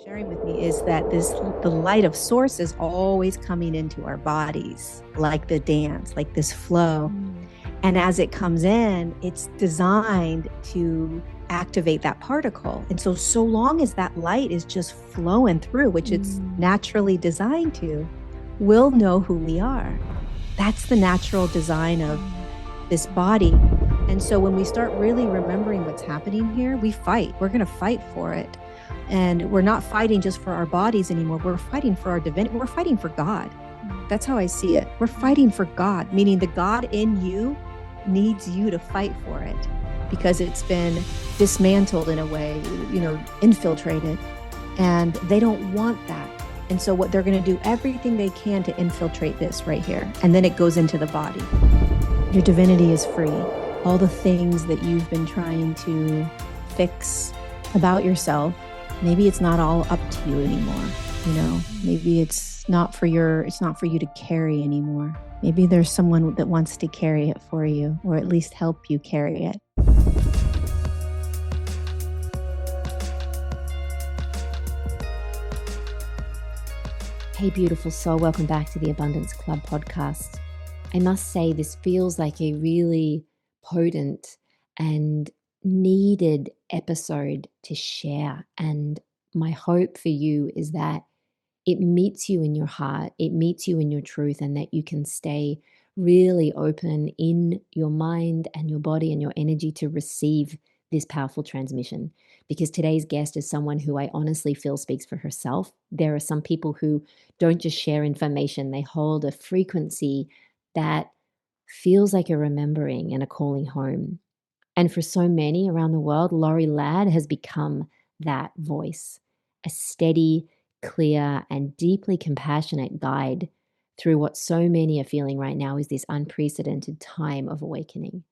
sharing with me is that the light of source is always coming into our bodies, like the dance, like this flow. And as it comes in, it's designed to activate that particle. And so long as that light is just flowing through, which it's naturally designed to, we'll know who we are. That's the natural design of this body. And so when we start really remembering what's happening here, we fight. We're going to fight for it. And we're not fighting just for our bodies anymore. We're fighting for our divinity. We're fighting for God. That's how I see it. We're fighting for God, meaning the God in you needs you to fight for it because it's been dismantled in a way, infiltrated. And they don't want that. And so what they're going to do everything they can to infiltrate this right here. And then it goes into the body. Your divinity is free. All the things that you've been trying to fix about yourself, maybe it's not all up to you anymore. Maybe it's not for you to carry anymore. Maybe there's someone that wants to carry it for you, or at least help you carry it. Hey, beautiful soul. Welcome back to the Abundance Club podcast. I must say this feels like a really potent and needed episode to share. And my hope for you is that it meets you in your heart, it meets you in your truth, and that you can stay really open in your mind and your body and your energy to receive this powerful transmission. Because today's guest is someone who I honestly feel speaks for herself. There are some people who don't just share information, they hold a frequency that feels like a remembering and a calling home. And for so many around the world, Lorie Ladd has become that voice, a steady, clear, and deeply compassionate guide through what so many are feeling right now is this unprecedented time of awakening.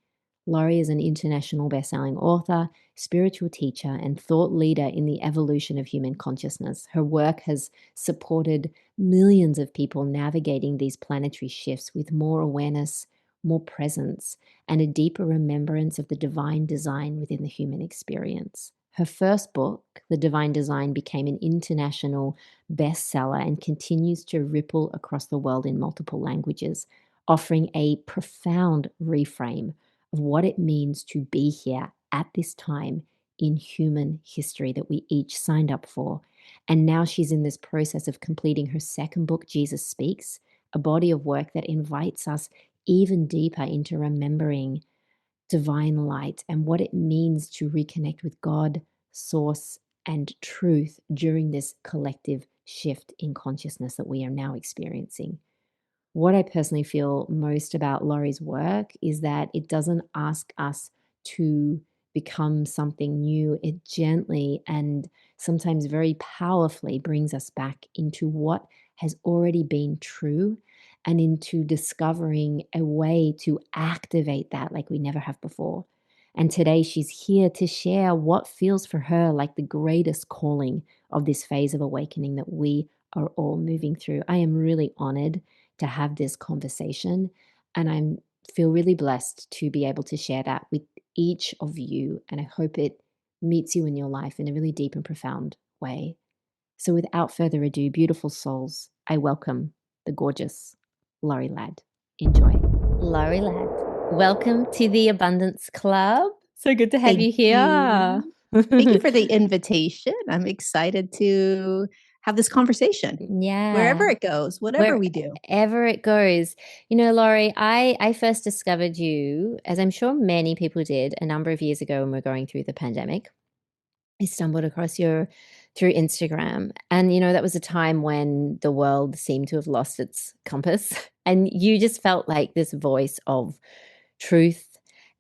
Lorie is an international best-selling author, spiritual teacher, and thought leader in the evolution of human consciousness. Her work has supported millions of people navigating these planetary shifts with more awareness, more presence, and a deeper remembrance of the divine design within the human experience. Her first book, The Divine Design, became an international bestseller and continues to ripple across the world in multiple languages, offering a profound reframe of what it means to be here at this time in human history that we each signed up for. And now she's in this process of completing her second book, Jesus Speaks, a body of work that invites us even deeper into remembering divine light and what it means to reconnect with God, source, and truth during this collective shift in consciousness that we are now experiencing. What I personally feel most about Lorie's work is that it doesn't ask us to become something new. It gently and sometimes very powerfully brings us back into what has already been true and into discovering a way to activate that like we never have before. And today she's here to share what feels for her like the greatest calling of this phase of awakening that we are all moving through. I am really honored to have this conversation, and I feel really blessed to be able to share that with each of you, and I hope it meets you in your life in a really deep and profound way. So without further ado, beautiful souls, I welcome the gorgeous Lorie Ladd. Enjoy. Lorie Ladd, welcome to the Abundance Club. So good to have you here. Thank you for the invitation. I'm excited to have this conversation. Yeah. Wherever it goes, whatever we do. Wherever it goes. Lorie, I first discovered you, as I'm sure many people did, a number of years ago when we were going through the pandemic. I stumbled across you through Instagram. And, that was a time when the world seemed to have lost its compass. And you just felt like this voice of truth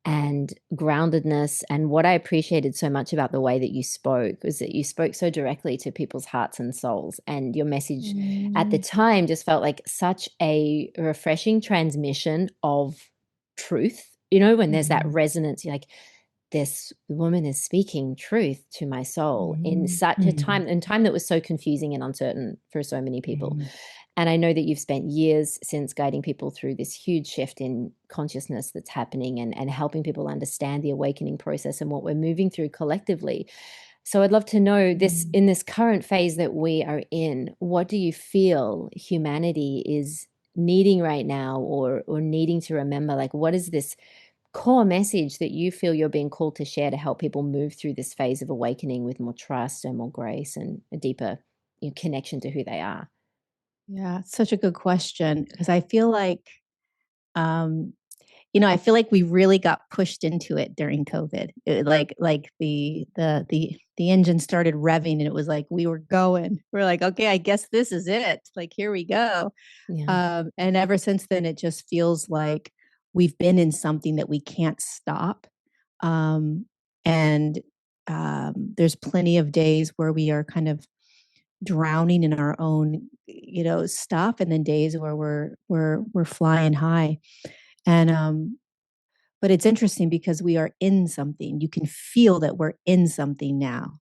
and groundedness. And what I appreciated so much about the way that you spoke was that you spoke so directly to people's hearts and souls. And your message at the time just felt like such a refreshing transmission of truth. When there's that resonance, you're like, this woman is speaking truth to my soul in such a time that was so confusing and uncertain for so many people. And I know that you've spent years since guiding people through this huge shift in consciousness that's happening and helping people understand the awakening process and what we're moving through collectively. So I'd love to know this, Mm. in this current phase that we are in, what do you feel humanity is needing right now, or needing to remember? Like, what is this core message that you feel you're being called to share to help people move through this phase of awakening with more trust and more grace and a deeper, connection to who they are? Yeah, it's such a good question because I feel like, um, I feel like we really got pushed into it during COVID. Like the engine started revving, and it was like we were going. We're like, okay, I guess this is it. Like here we go. Yeah. And ever since then, it just feels like we've been in something that we can't stop. Um, and there's plenty of days where we are kind of drowning in our own, stuff, and then days where we're flying high. And but it's interesting because we are in something. You can feel that we're in something now,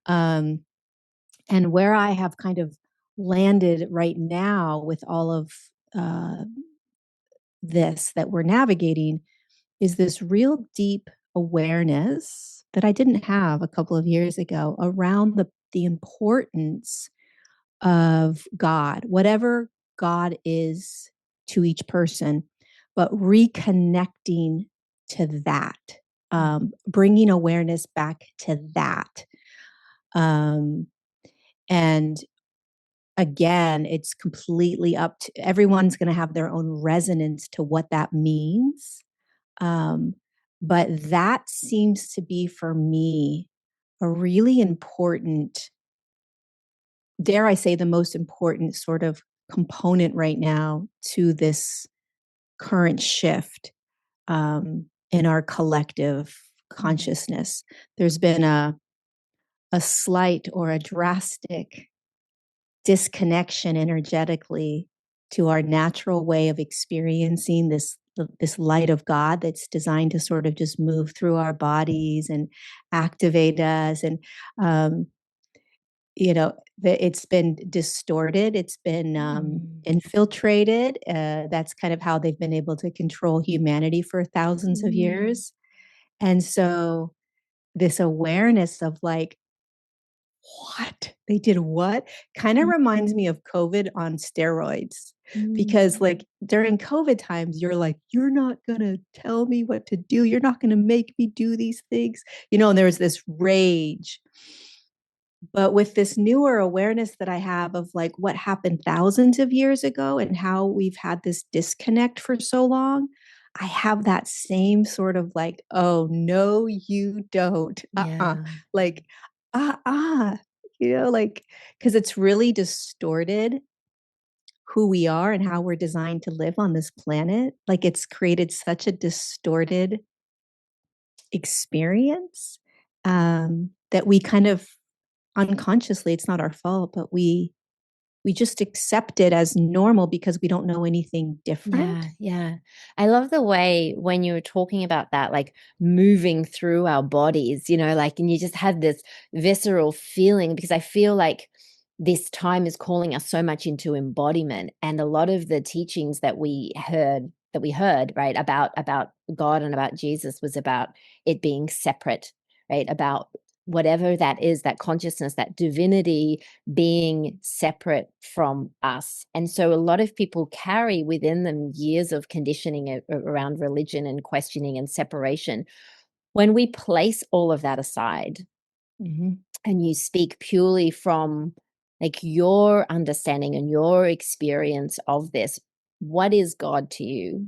Um, and where I have kind of landed right now with all of uh, this that we're navigating is this real deep awareness that I didn't have a couple of years ago around the importance of God, whatever God is to each person, but reconnecting to that, bringing awareness back to that. Um, and again, it's completely up to everyone's going to have their own resonance to what that means. Um, but that seems to be for me a really important, dare I say, the most important sort of component right now to this current shift in our collective consciousness. There's been a slight or a drastic disconnection energetically to our natural way of experiencing this light of God that's designed to sort of just move through our bodies and activate us. And um, it's been distorted. It's been infiltrated. That's kind of how they've been able to control humanity for thousands of years. And so this awareness of like, what they did, what kind of reminds me of COVID on steroids, because like during COVID times, you're like, you're not going to tell me what to do. You're not going to make me do these things, and there's this rage. But with this newer awareness that I have of like what happened thousands of years ago and how we've had this disconnect for so long, I have that same sort of like, oh, no, you don't. Yeah. Like, like, because it's really distorted who we are and how we're designed to live on this planet. Like, it's created such a distorted experience that we kind of unconsciously, it's not our fault, but we just accept it as normal because we don't know anything different. Yeah, yeah. I love the way when you were talking about that, like moving through our bodies, like, and you just had this visceral feeling, because I feel like this time is calling us so much into embodiment. And a lot of the teachings that we heard, right, about God and about Jesus was about it being separate, right? About whatever that is, that consciousness, that divinity being separate from us. And so a lot of people carry within them years of conditioning around religion and questioning and separation. When we place all of that aside, and you speak purely from like your understanding and your experience of this, what is God to you?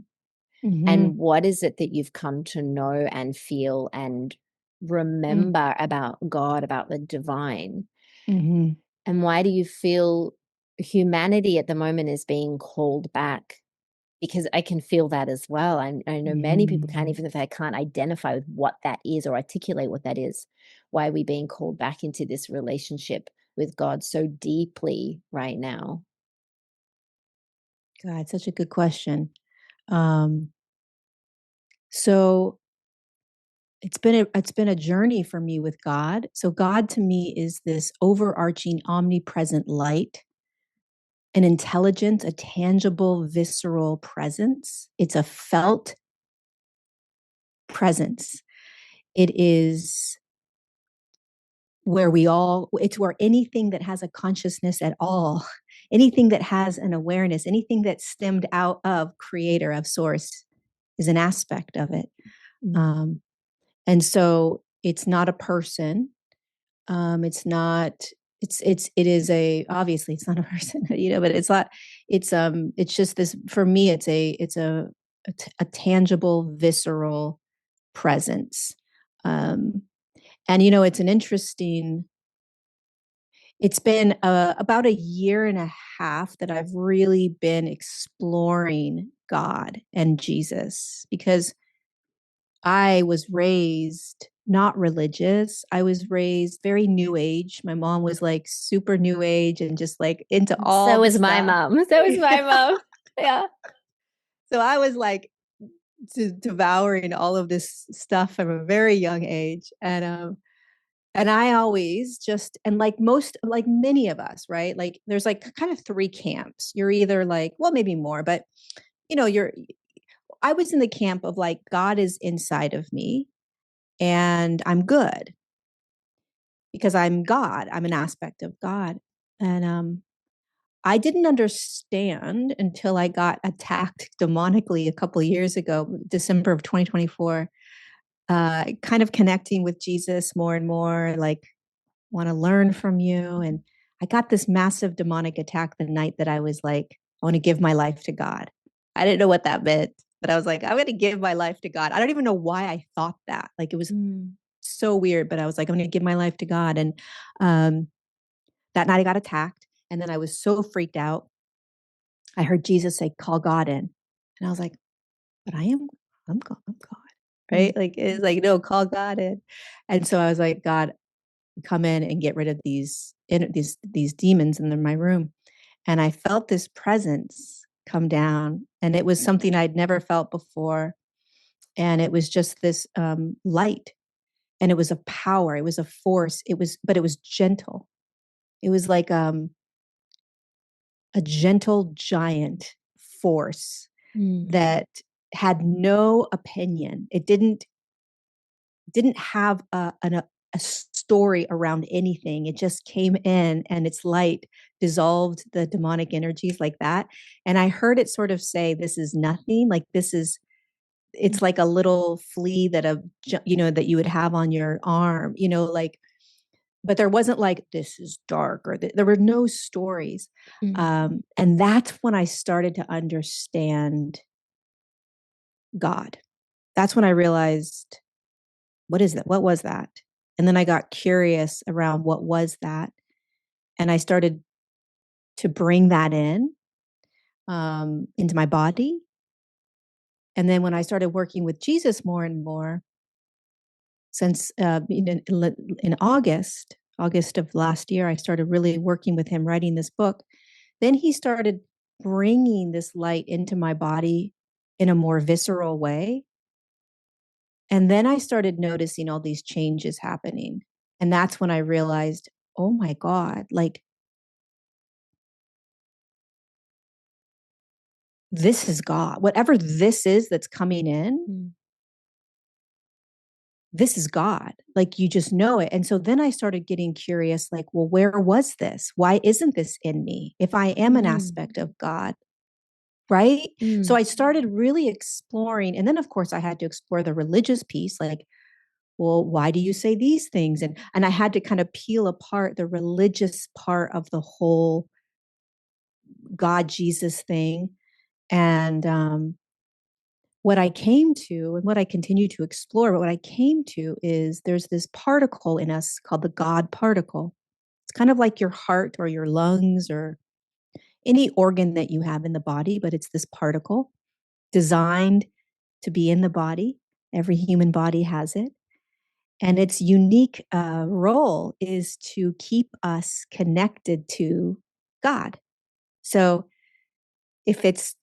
And what is it that you've come to know and feel and remember about God, about the divine? And why do you feel humanity at the moment is being called back? Because I can feel that as well. I know many people can't, even if they can't identify with what that is or articulate what that is. Why are we being called back into this relationship with God so deeply right now? God, such a good question. Um, so it's been a journey for me with God. So God to me is this overarching, omnipresent light, an intelligence, a tangible, visceral presence. It's a felt presence. It is it's where anything that has a consciousness at all, anything that has an awareness, anything that stemmed out of creator, of source, is an aspect of it. And so it's not a person. It's not, it is obviously it's not a person, but it's not, it's just this, for me, it's a tangible, visceral presence. And, it's an interesting, it's been about a year and a half that I've really been exploring God and Jesus, because I was raised not religious. I was raised very new age. My mom was like super new age and just like into all. So was my mom. Yeah. So I was like devouring all of this stuff from a very young age. And I always just, and like many of us, right? Like there's like kind of three camps. You're either like, well, maybe more, but I was in the camp of like, God is inside of me and I'm good because I'm God. I'm an aspect of God. And I didn't understand until I got attacked demonically a couple of years ago, December of 2024, kind of connecting with Jesus more and more, like want to learn from you. And I got this massive demonic attack the night that I was like, I want to give my life to God. I didn't know what that meant, but I was like, I'm going to give my life to God. I don't even know why I thought that. Like it was so weird, but I was like, I'm going to give my life to God. And that night I got attacked. And then I was so freaked out. I heard Jesus say, call God in. And I was like, but I'm God. Right. Like, it's like, no, call God in. And so I was like, God, come in and get rid of these demons in my room. And I felt this presence come down, and it was something I'd never felt before. And it was just this light, and it was a power, it was a force, but it was gentle. It was like a gentle giant force that had no opinion. It didn't have a story around anything. It just came in, and its light dissolved the demonic energies like that. And I heard it sort of say, this is nothing. Like it's like a little flea that that you would have on your arm, like, but there wasn't like, this is dark, or there were no stories. And that's when I started to understand God. That's when I realized, what is that? What was that? And then I got curious around what was that. And I started to bring that into my body. And then when I started working with Jesus more and more, since in August of last year, I started really working with him, writing this book. Then he started bringing this light into my body in a more visceral way. And then I started noticing all these changes happening. And that's when I realized, oh my God, like, this is God. Whatever this is that's coming in, this is God. Like, you just know it. And so then I started getting curious, like, well, where was this? Why isn't this in me? If I am an aspect of God, right? So I started really exploring. And then, of course, I had to explore the religious piece, like, well, why do you say these things? And I had to kind of peel apart the religious part of the whole God Jesus thing. And what I came to, and what I continue to explore, but what I came to is there's this particle in us called the God particle. It's kind of like your heart or your lungs or any organ that you have in the body, but it's this particle designed to be in the body. Every human body has it. And its unique role is to keep us connected to God. So if it's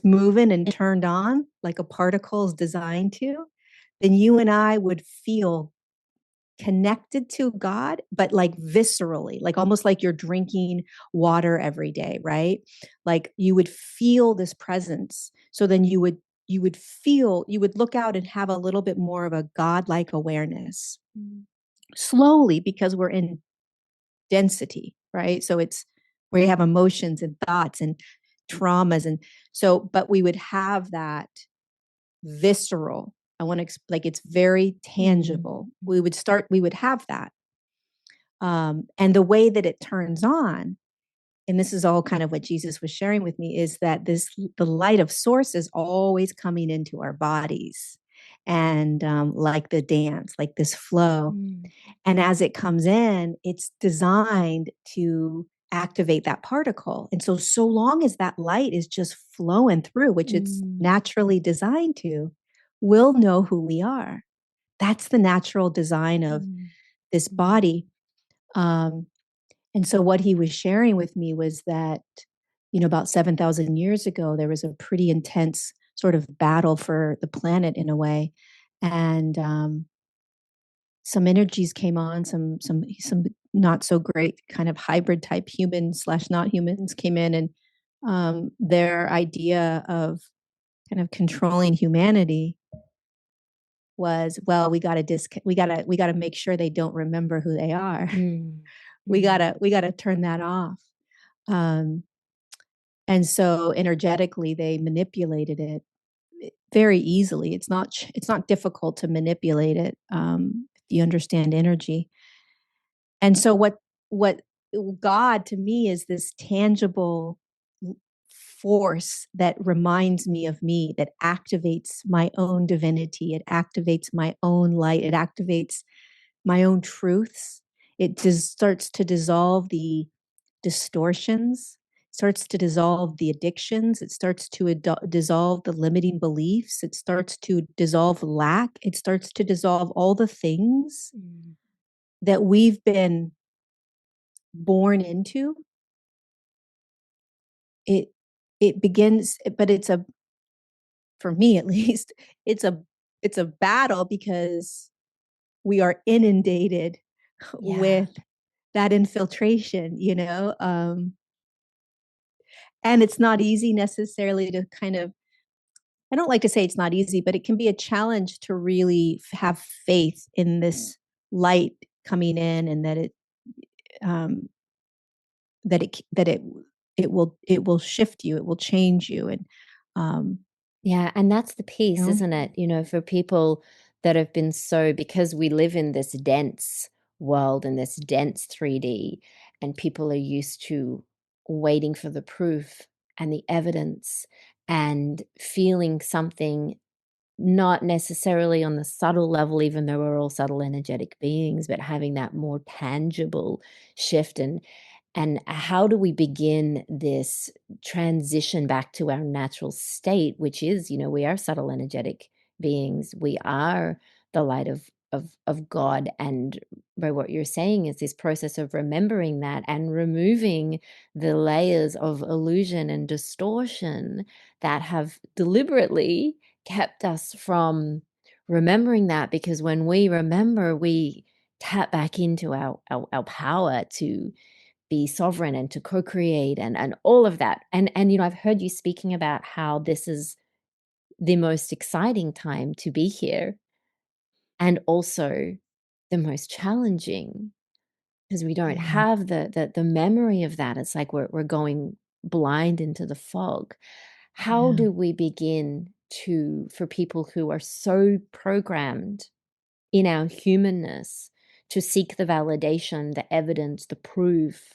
moving and turned on like a particle is designed to, then you and I would feel connected to God, but like viscerally, like almost like you're drinking water every day, right? Like you would feel this presence. So then you would look out and have a little bit more of a God-like awareness. slowly because we're in density, right? So it's where you have emotions and thoughts and traumas. And so, but we would have that visceral, I want to like, it's very tangible. We would have that. And the way that it turns on, and this is all kind of what Jesus was sharing with me, is that the light of source is always coming into our bodies, and like the dance, like this flow. And as it comes in, it's designed to activate that particle. And so long as that light is just flowing through, which it's naturally designed to, we'll know who we are. That's the natural design of this body. And so what he was sharing with me was that, about 7,000 years ago, there was a pretty intense sort of battle for the planet in a way. And some energies came on, some not so great kind of hybrid type humans / not humans came in, and their idea of kind of controlling humanity was, well, we got to make sure they don't remember who they are. We gotta turn that off. And so energetically they manipulated it very easily. It's not difficult to manipulate it, if you understand energy. And so what God to me is this tangible force that reminds me of me, that activates my own divinity, it activates my own light, it activates my own truths. It just starts to dissolve the distortions, starts to dissolve the addictions, it starts to dissolve the limiting beliefs, it starts to dissolve lack, it starts to dissolve all the things that we've been born into. It begins, but for me at least, it's a battle, because we are inundated with that infiltration, and it's not easy necessarily to kind of, I don't like to say it's not easy, but it can be a challenge to really have faith in this light coming in, and that it will shift you, it will change you. And and that's the piece, isn't it? For people that have been because we live in this dense world and this dense 3D, and people are used to waiting for the proof and the evidence and feeling something, not necessarily on the subtle level, even though we're all subtle energetic beings, but having that more tangible shift. And how do we begin this transition back to our natural state, which is, we are subtle energetic beings. We are the light of God. And by what you're saying is this process of remembering that and removing the layers of illusion and distortion that have deliberately kept us from remembering that. Because when we remember, we tap back into our power to be sovereign and to co-create and all of that. And I've heard you speaking about how this is the most exciting time to be here, and also the most challenging, because we don't have the memory of that. It's like we're going blind into the fog. How do we begin for people who are so programmed in our humanness to seek the validation, the evidence, the proof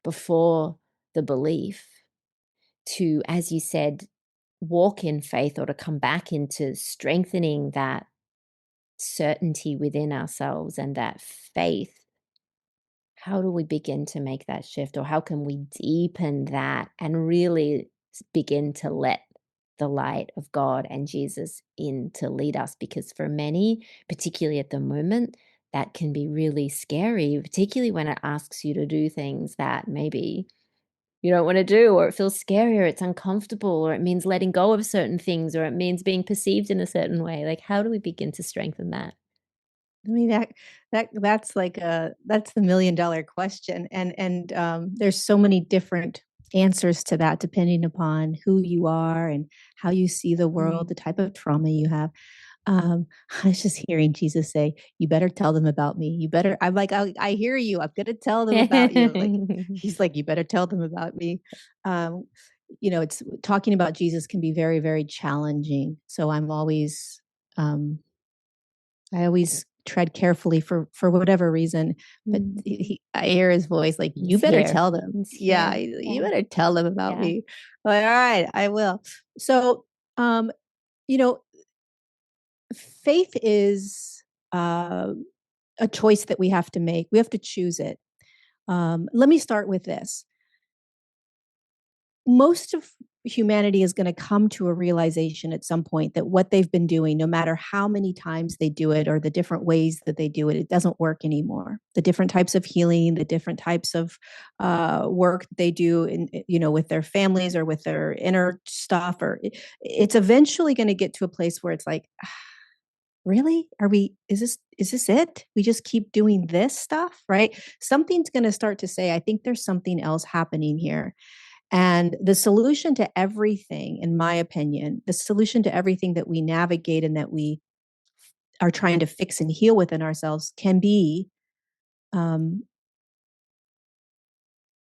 before the belief, to, as you said, walk in faith, or to come back into strengthening that certainty within ourselves and that faith? How do we begin to make that shift, or how can we deepen that and really begin to let the light of God and Jesus in to lead us? Because for many, particularly at the moment, that can be really scary, particularly when it asks you to do things that maybe you don't want to do, or it feels scary, or it's uncomfortable, or it means letting go of certain things, or it means being perceived in a certain way. Like, how do we begin to strengthen that? I mean, that's that's the $1,000,000 question, and there's so many different answers to that, depending upon who you are and how you see the world, the type of trauma you have. I was just hearing Jesus say, "You better tell them about me. You better." I'm like, I hear you. I'm gonna tell them about you. Like he's like, "You better tell them about me." Um, it's talking about Jesus can be very, very challenging. So um, I always tread carefully for whatever reason. But I hear his voice, like, "You It's better here. tell them." It's Yeah, here. you Yeah. better tell them about Yeah. me. Like, all right, I will. So, um, you know, faith is a choice that we have to make. We have to choose it. Let me start with this. Most of humanity is going to come to a realization at some point that what they've been doing, no matter how many times they do it or the different ways that they do it, it doesn't work anymore. The different types of healing, the different types of work they do, with their families or with their inner stuff, or it's eventually going to get to a place where it's like, really, is this it? We just keep doing this stuff, right? Something's going to start to say, I think there's something else happening here. And the solution to everything, in my opinion, the solution to everything that we navigate and that we are trying to fix and heal within ourselves can be um,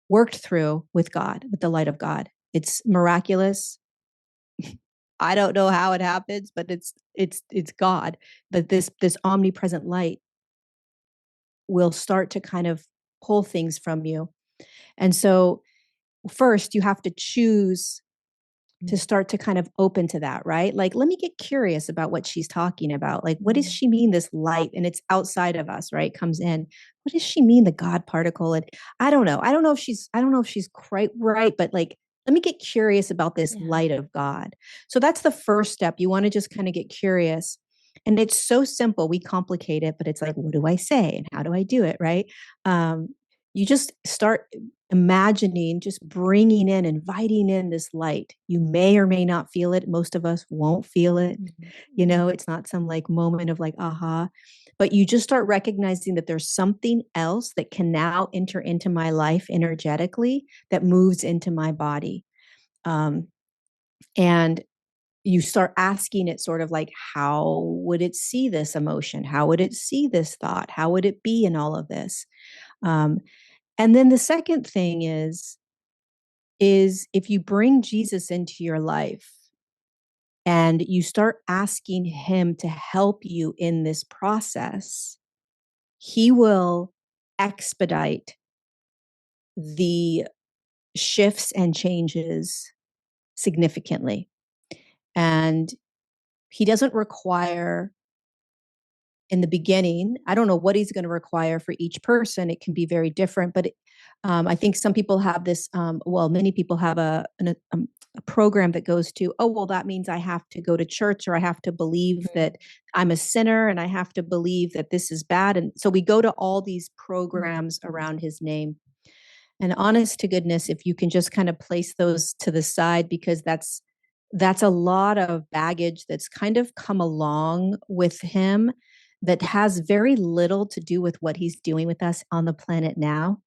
worked through with God, with the light of God. It's miraculous. I don't know how it happens, but it's God. But this omnipresent light will start to kind of pull things from you. And so first you have to choose to start to kind of open to that, right? Like, let me get curious about what she's talking about. Like, what does she mean, this light? And it's outside of us, right? Comes in. What does she mean, the God particle? And I don't know. I don't know if she's quite right, but like, let me get curious about this light of God. So that's the first step. You want to just kind of get curious. And it's so simple. We complicate it, but it's like, what do I say? And how do I do it? Right. You just start imagining, just bringing in, inviting in this light. You may or may not feel it. Most of us won't feel it. It's not some like moment of like, aha, but you just start recognizing that there's something else that can now enter into my life energetically that moves into my body. And you start asking it sort of like, how would it see this emotion? How would it see this thought? How would it be in all of this? And then the second thing is if you bring Jesus into your life and you start asking him to help you in this process, he will expedite the shifts and changes significantly. And he doesn't require in the beginning. I don't know what he's going to require for each person. It can be very different, but I think some people have this. Many people have a program that goes to, oh, well, that means I have to go to church, or I have to believe that I'm a sinner, and I have to believe that this is bad. And so we go to all these programs around his name. And honest to goodness, if you can just kind of place those to the side, because that's a lot of baggage that's kind of come along with him that has very little to do with what he's doing with us on the planet now.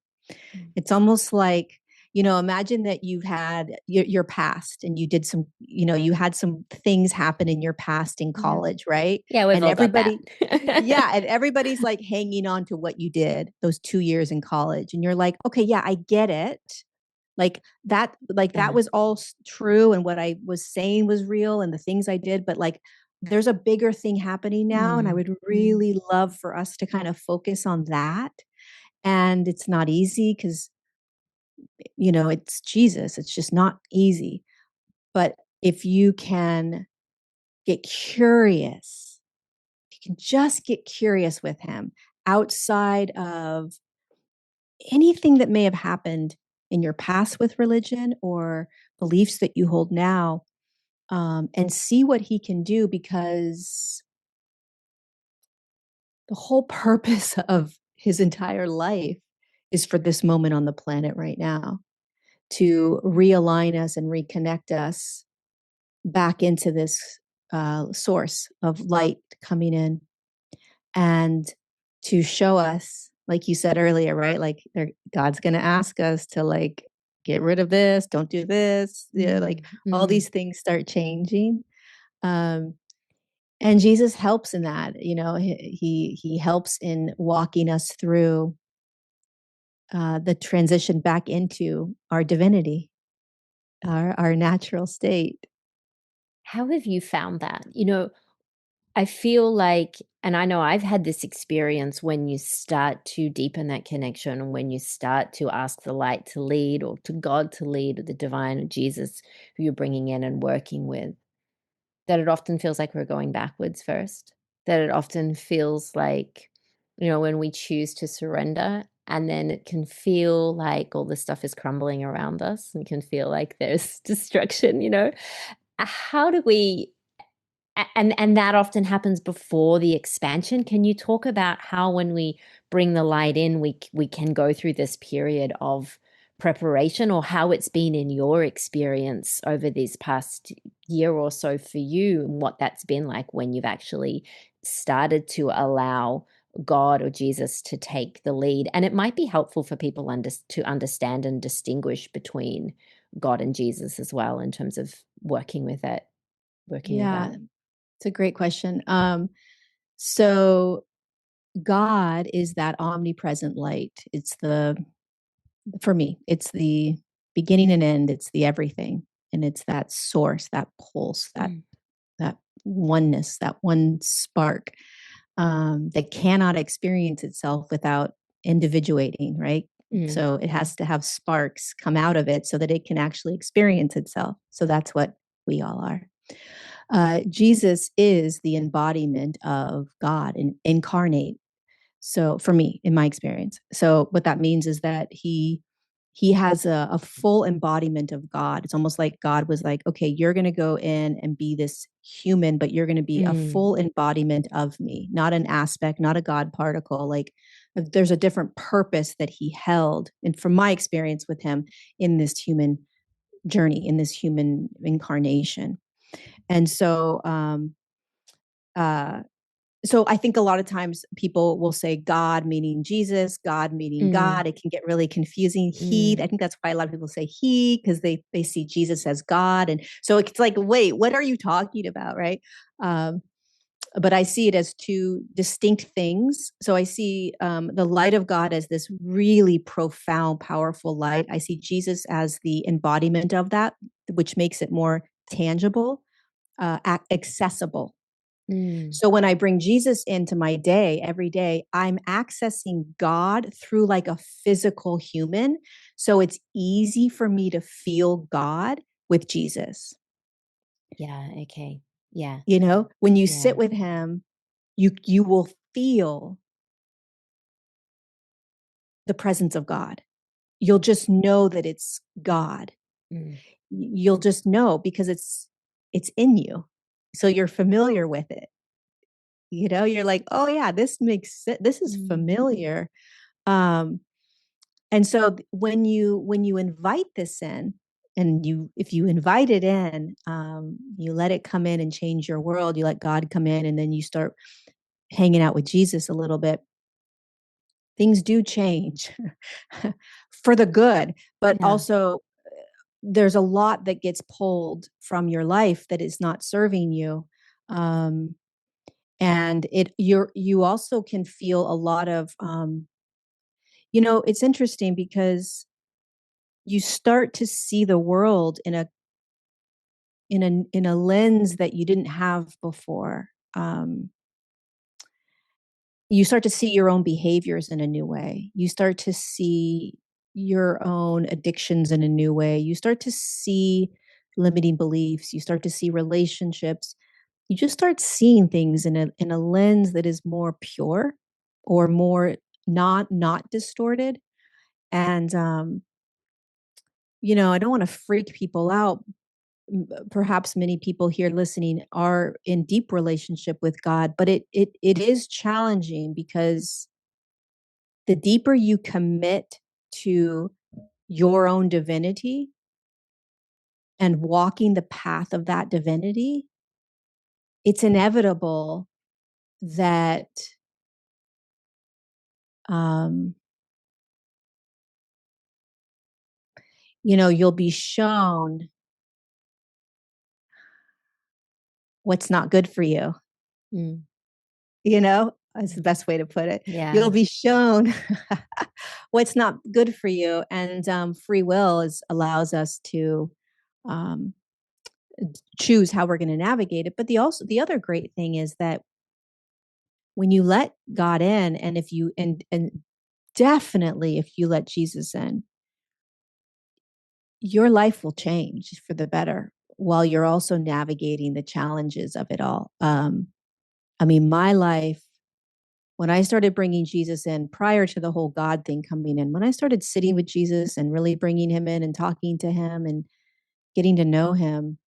It's almost like, imagine that you've had your past and you did some, you had some things happen in your past in college, right? Yeah, we've And all got that. yeah, and everybody's like hanging on to what you did those 2 years in college. And you're like, okay, yeah, I get it. That was all true. And what I was saying was real and the things I did, but like, there's a bigger thing happening now. And I would really love for us to kind of focus on that. And it's not easy because, it's Jesus. It's just not easy. But if you can get curious, if you can just get curious with him outside of anything that may have happened in your past with religion or beliefs that you hold now, and see what he can do, because the whole purpose of his entire life is for this moment on the planet right now, to realign us and reconnect us back into this source of light coming in, and to show us, like you said earlier, right? Like God's going to ask us to like, get rid of this, don't do this. Like all these things start changing. Um, And Jesus helps in that. He helps in walking us through the transition back into our divinity, our natural state. How have you found that? I feel like, and I know I've had this experience, when you start to deepen that connection, when you start to ask the light to lead, or to God to lead, or the divine, or Jesus who you're bringing in and working with, that it often feels like we're going backwards first. That it often feels like, when we choose to surrender, and then it can feel like all this stuff is crumbling around us, and it can feel like there's destruction. How do we, and that often happens before the expansion. Can you talk about how, when we bring the light in, we can go through this period of preparation, or how it's been in your experience over this past year or so for you, and what that's been like when you've actually started to allow God or Jesus to take the lead? And it might be helpful for people to understand and distinguish between God and Jesus as well, in terms of working with it, working with Yeah, that. it's a great question. So God is that omnipresent light. For me, it's the beginning and end. It's the everything. And it's that source, that pulse, that oneness, that one spark that cannot experience itself without individuating, right? Mm. So it has to have sparks come out of it so that it can actually experience itself. So that's what we all are. Jesus is the embodiment of God and incarnate. So for me, in my experience, so what that means is that he has a full embodiment of God. It's almost like God was like, okay, you're going to go in and be this human, but you're going to be a full embodiment of me, not an aspect, not a God particle. Like there's a different purpose that he held. And from my experience with him in this human journey, in this human incarnation. And uh, so I think a lot of times people will say God meaning Jesus, God meaning God. It can get really confusing. I think that's why a lot of people say he, because they see Jesus as God. And so it's like, wait, what are you talking about? Right. But I see it as two distinct things. So I see the light of God as this really profound, powerful light. I see Jesus as the embodiment of that, which makes it more tangible, accessible. So when I bring Jesus into my day every day, I'm accessing God through like a physical human. So it's easy for me to feel God with Jesus. Yeah. Okay. Yeah. When you Yeah. sit with him, you will feel the presence of God. You'll just know that it's God. You'll just know because it's in you. So you're familiar with it. You're like, oh yeah, this makes sense. This is familiar. Um, and so when you invite this in, and if you invite it in, you let it come in and change your world. You let God come in, and then you start hanging out with Jesus a little bit. Things do change for the good, but Yeah. also there's a lot that gets pulled from your life that is not serving you. And you also can feel a lot of it's interesting because you start to see the world in a lens that you didn't have before. You start to see your own behaviors in a new way. You start to see your own addictions in a new way. You start to see limiting beliefs. You start to see relationships. You just start seeing things in a lens that is more pure, or more not distorted. And I don't want to freak people out. Perhaps many people here listening are in deep relationship with God, but it is challenging because the deeper you commit to your own divinity and walking the path of that divinity, it's inevitable that um, you'll be shown what's not good for you. Mm. That's the best way to put it. Yeah. You'll be shown what's not good for you. And free will allows us to um, choose how we're going to navigate it. But the other great thing is that when you let God in, and if you and definitely if you let Jesus in, your life will change for the better while you're also navigating the challenges of it all. I mean, my life, when I started bringing Jesus in prior to the whole God thing coming in, when I started sitting with Jesus and really bringing him in and talking to him and getting to know him,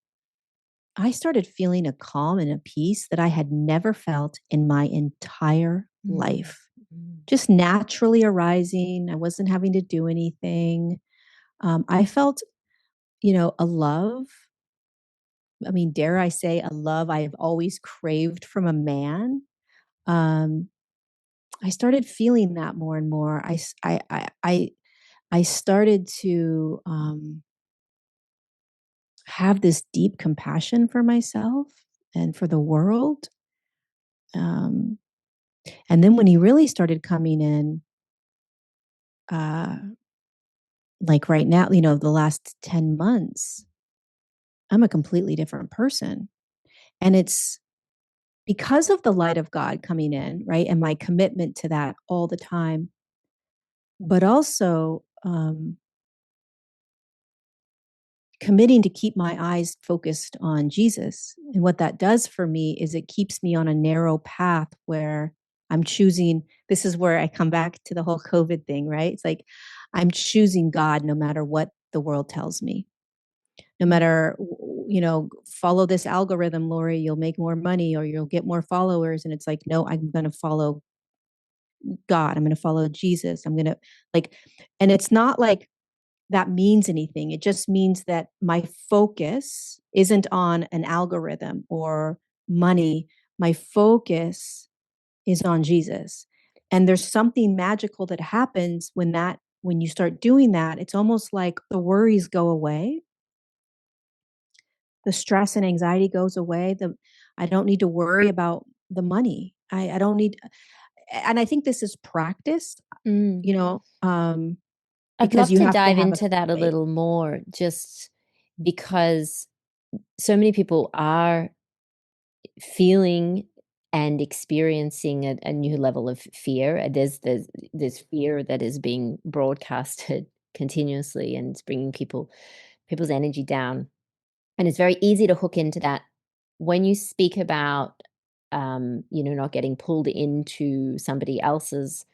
I started feeling a calm and a peace that I had never felt in my entire life. Just naturally arising. I wasn't having to do anything. I felt, a love. I mean, dare I say, a love I have always craved from a man. Um, I started feeling that more and more. I started to have this deep compassion for myself and for the world. Um, and then when he really started coming in, uh, like right now, the last 10 months, I'm a completely different person. And it's because of the light of God coming in, right? And my commitment to that all the time, but also committing to keep my eyes focused on Jesus. And what that does for me is it keeps me on a narrow path where I'm choosing. This is where I come back to the whole COVID thing, right? It's like I'm choosing God no matter what the world tells me. No matter, follow this algorithm, Lorie, you'll make more money or you'll get more followers. And it's like, no, I'm going to follow God. I'm going to follow Jesus. I'm going to and it's not like that means anything. It just means that my focus isn't on an algorithm or money. My focus is on Jesus. And there's something magical that happens when you start doing that. It's almost like the worries go away. The stress and anxiety goes away. I don't need to worry about the money. I don't need, and I think this is practice, I'd because love you to have to dive have a into that a faith. little more, just because so many people are feeling and experiencing a new level of fear. There's fear that is being broadcasted continuously, and it's bringing people's energy down. And it's very easy to hook into that when you speak about, not getting pulled into somebody else's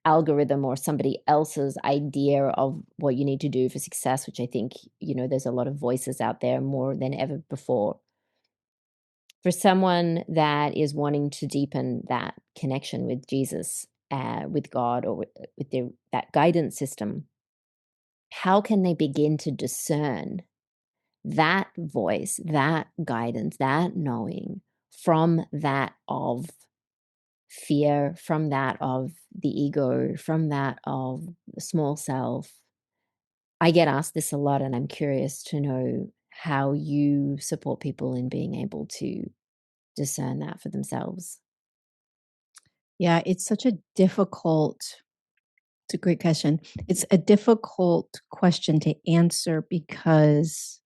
algorithm or somebody else's idea of what you need to do for success, which I think, there's a lot of voices out there more than ever before. For someone that is wanting to deepen that connection with Jesus, with God, or with that guidance system, how can they begin to discern that voice, that guidance, that knowing from that of fear, from that of the ego, from that of the small self? I get asked this a lot, and I'm curious to know how you support people in being able to discern that for themselves. Yeah, it's a great question. It's a difficult question to answer because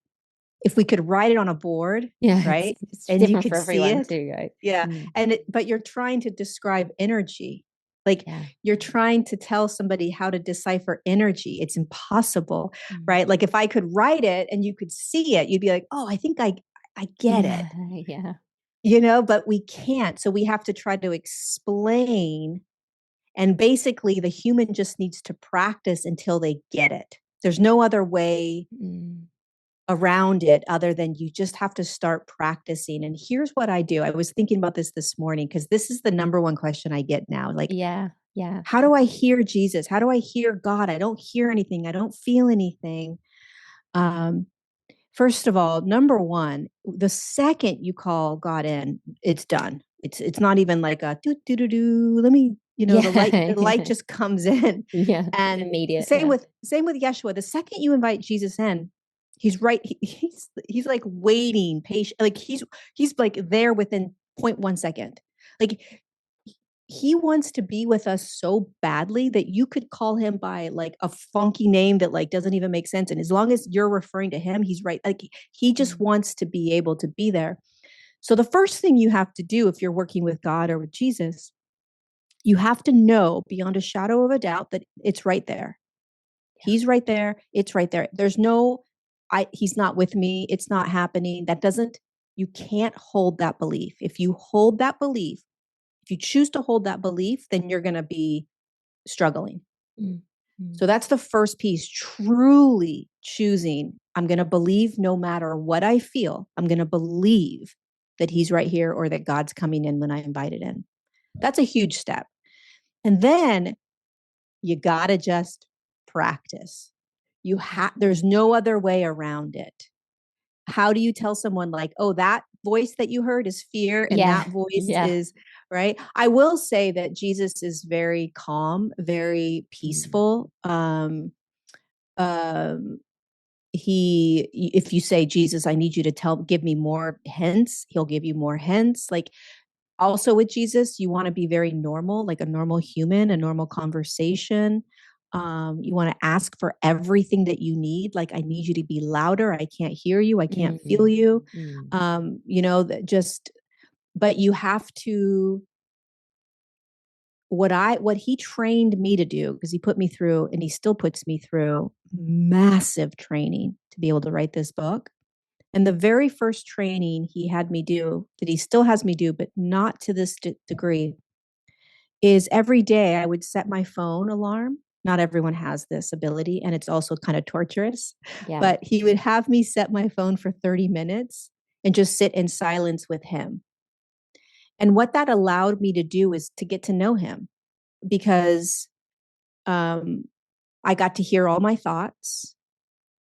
if we could write it on a board, Yeah, right? it's And you different could for see everyone it. too, right? Yeah. Mm, But you're trying to describe energy. Like yeah. you're trying to tell somebody how to decipher energy. It's impossible, Mm. right? Like if I could write it and you could see it, you'd be like, oh, I think I get it, Yeah. but we can't. So we have to try to explain. And basically, the human just needs to practice until they get it. There's no other way Mm. around it other than you just have to start practicing. And here's what I do. I was thinking about this morning because this is the number one question I get now. Like, Yeah. Yeah. how do I hear Jesus? How do I hear God? I don't hear anything. I don't feel anything. Um, First of all, number one, the second you call God in, it's done. It's not even like a do do do do. Let me, Yeah. the light just comes in. Yeah. It's And immediate. same Yeah. with Yeshua. The second you invite Jesus in, he's right. He's like waiting, patient. Like he's like there within 0.1 second. Like, he wants to be with us so badly that you could call him by like a funky name that like doesn't even make sense. And as long as you're referring to him, he's right. Like, he just wants to be able to be there. So the first thing you have to do if you're working with God or with Jesus, you have to know beyond a shadow of a doubt that it's right there. He's right there. It's right there. There's no, he's not with me. It's not happening. You can't hold that belief. If you hold that belief, if you choose to hold that belief, then you're going to be struggling. Mm-hmm. So that's the first piece, truly choosing. I'm going to believe no matter what I feel. I'm going to believe that he's right here or that God's coming in when I invite it in. That's a huge step. And then you got to just practice. There's no other way around it. How do you tell someone like, oh, that voice that you heard is fear and that voice is right? I will say that Jesus is very calm, very peaceful. If you say, Jesus, I need you to give me more hints, he'll give you more hints. Like, also with Jesus, you want to be very normal, like a normal human, a normal conversation. You want to ask for everything that you need. Like, I need you to be louder. I can't hear you. I can't feel you. But you have to, what he trained me to do, because he put me through, and he still puts me through massive training to be able to write this book. And the very first training he had me do, that he still has me do, but not to this degree, is every day I would set my phone alarm. Not everyone has this ability, and it's also kind of torturous. Yeah. But he would have me set my phone for 30 minutes and just sit in silence with him. And what that allowed me to do is to get to know him, because I got to hear all my thoughts,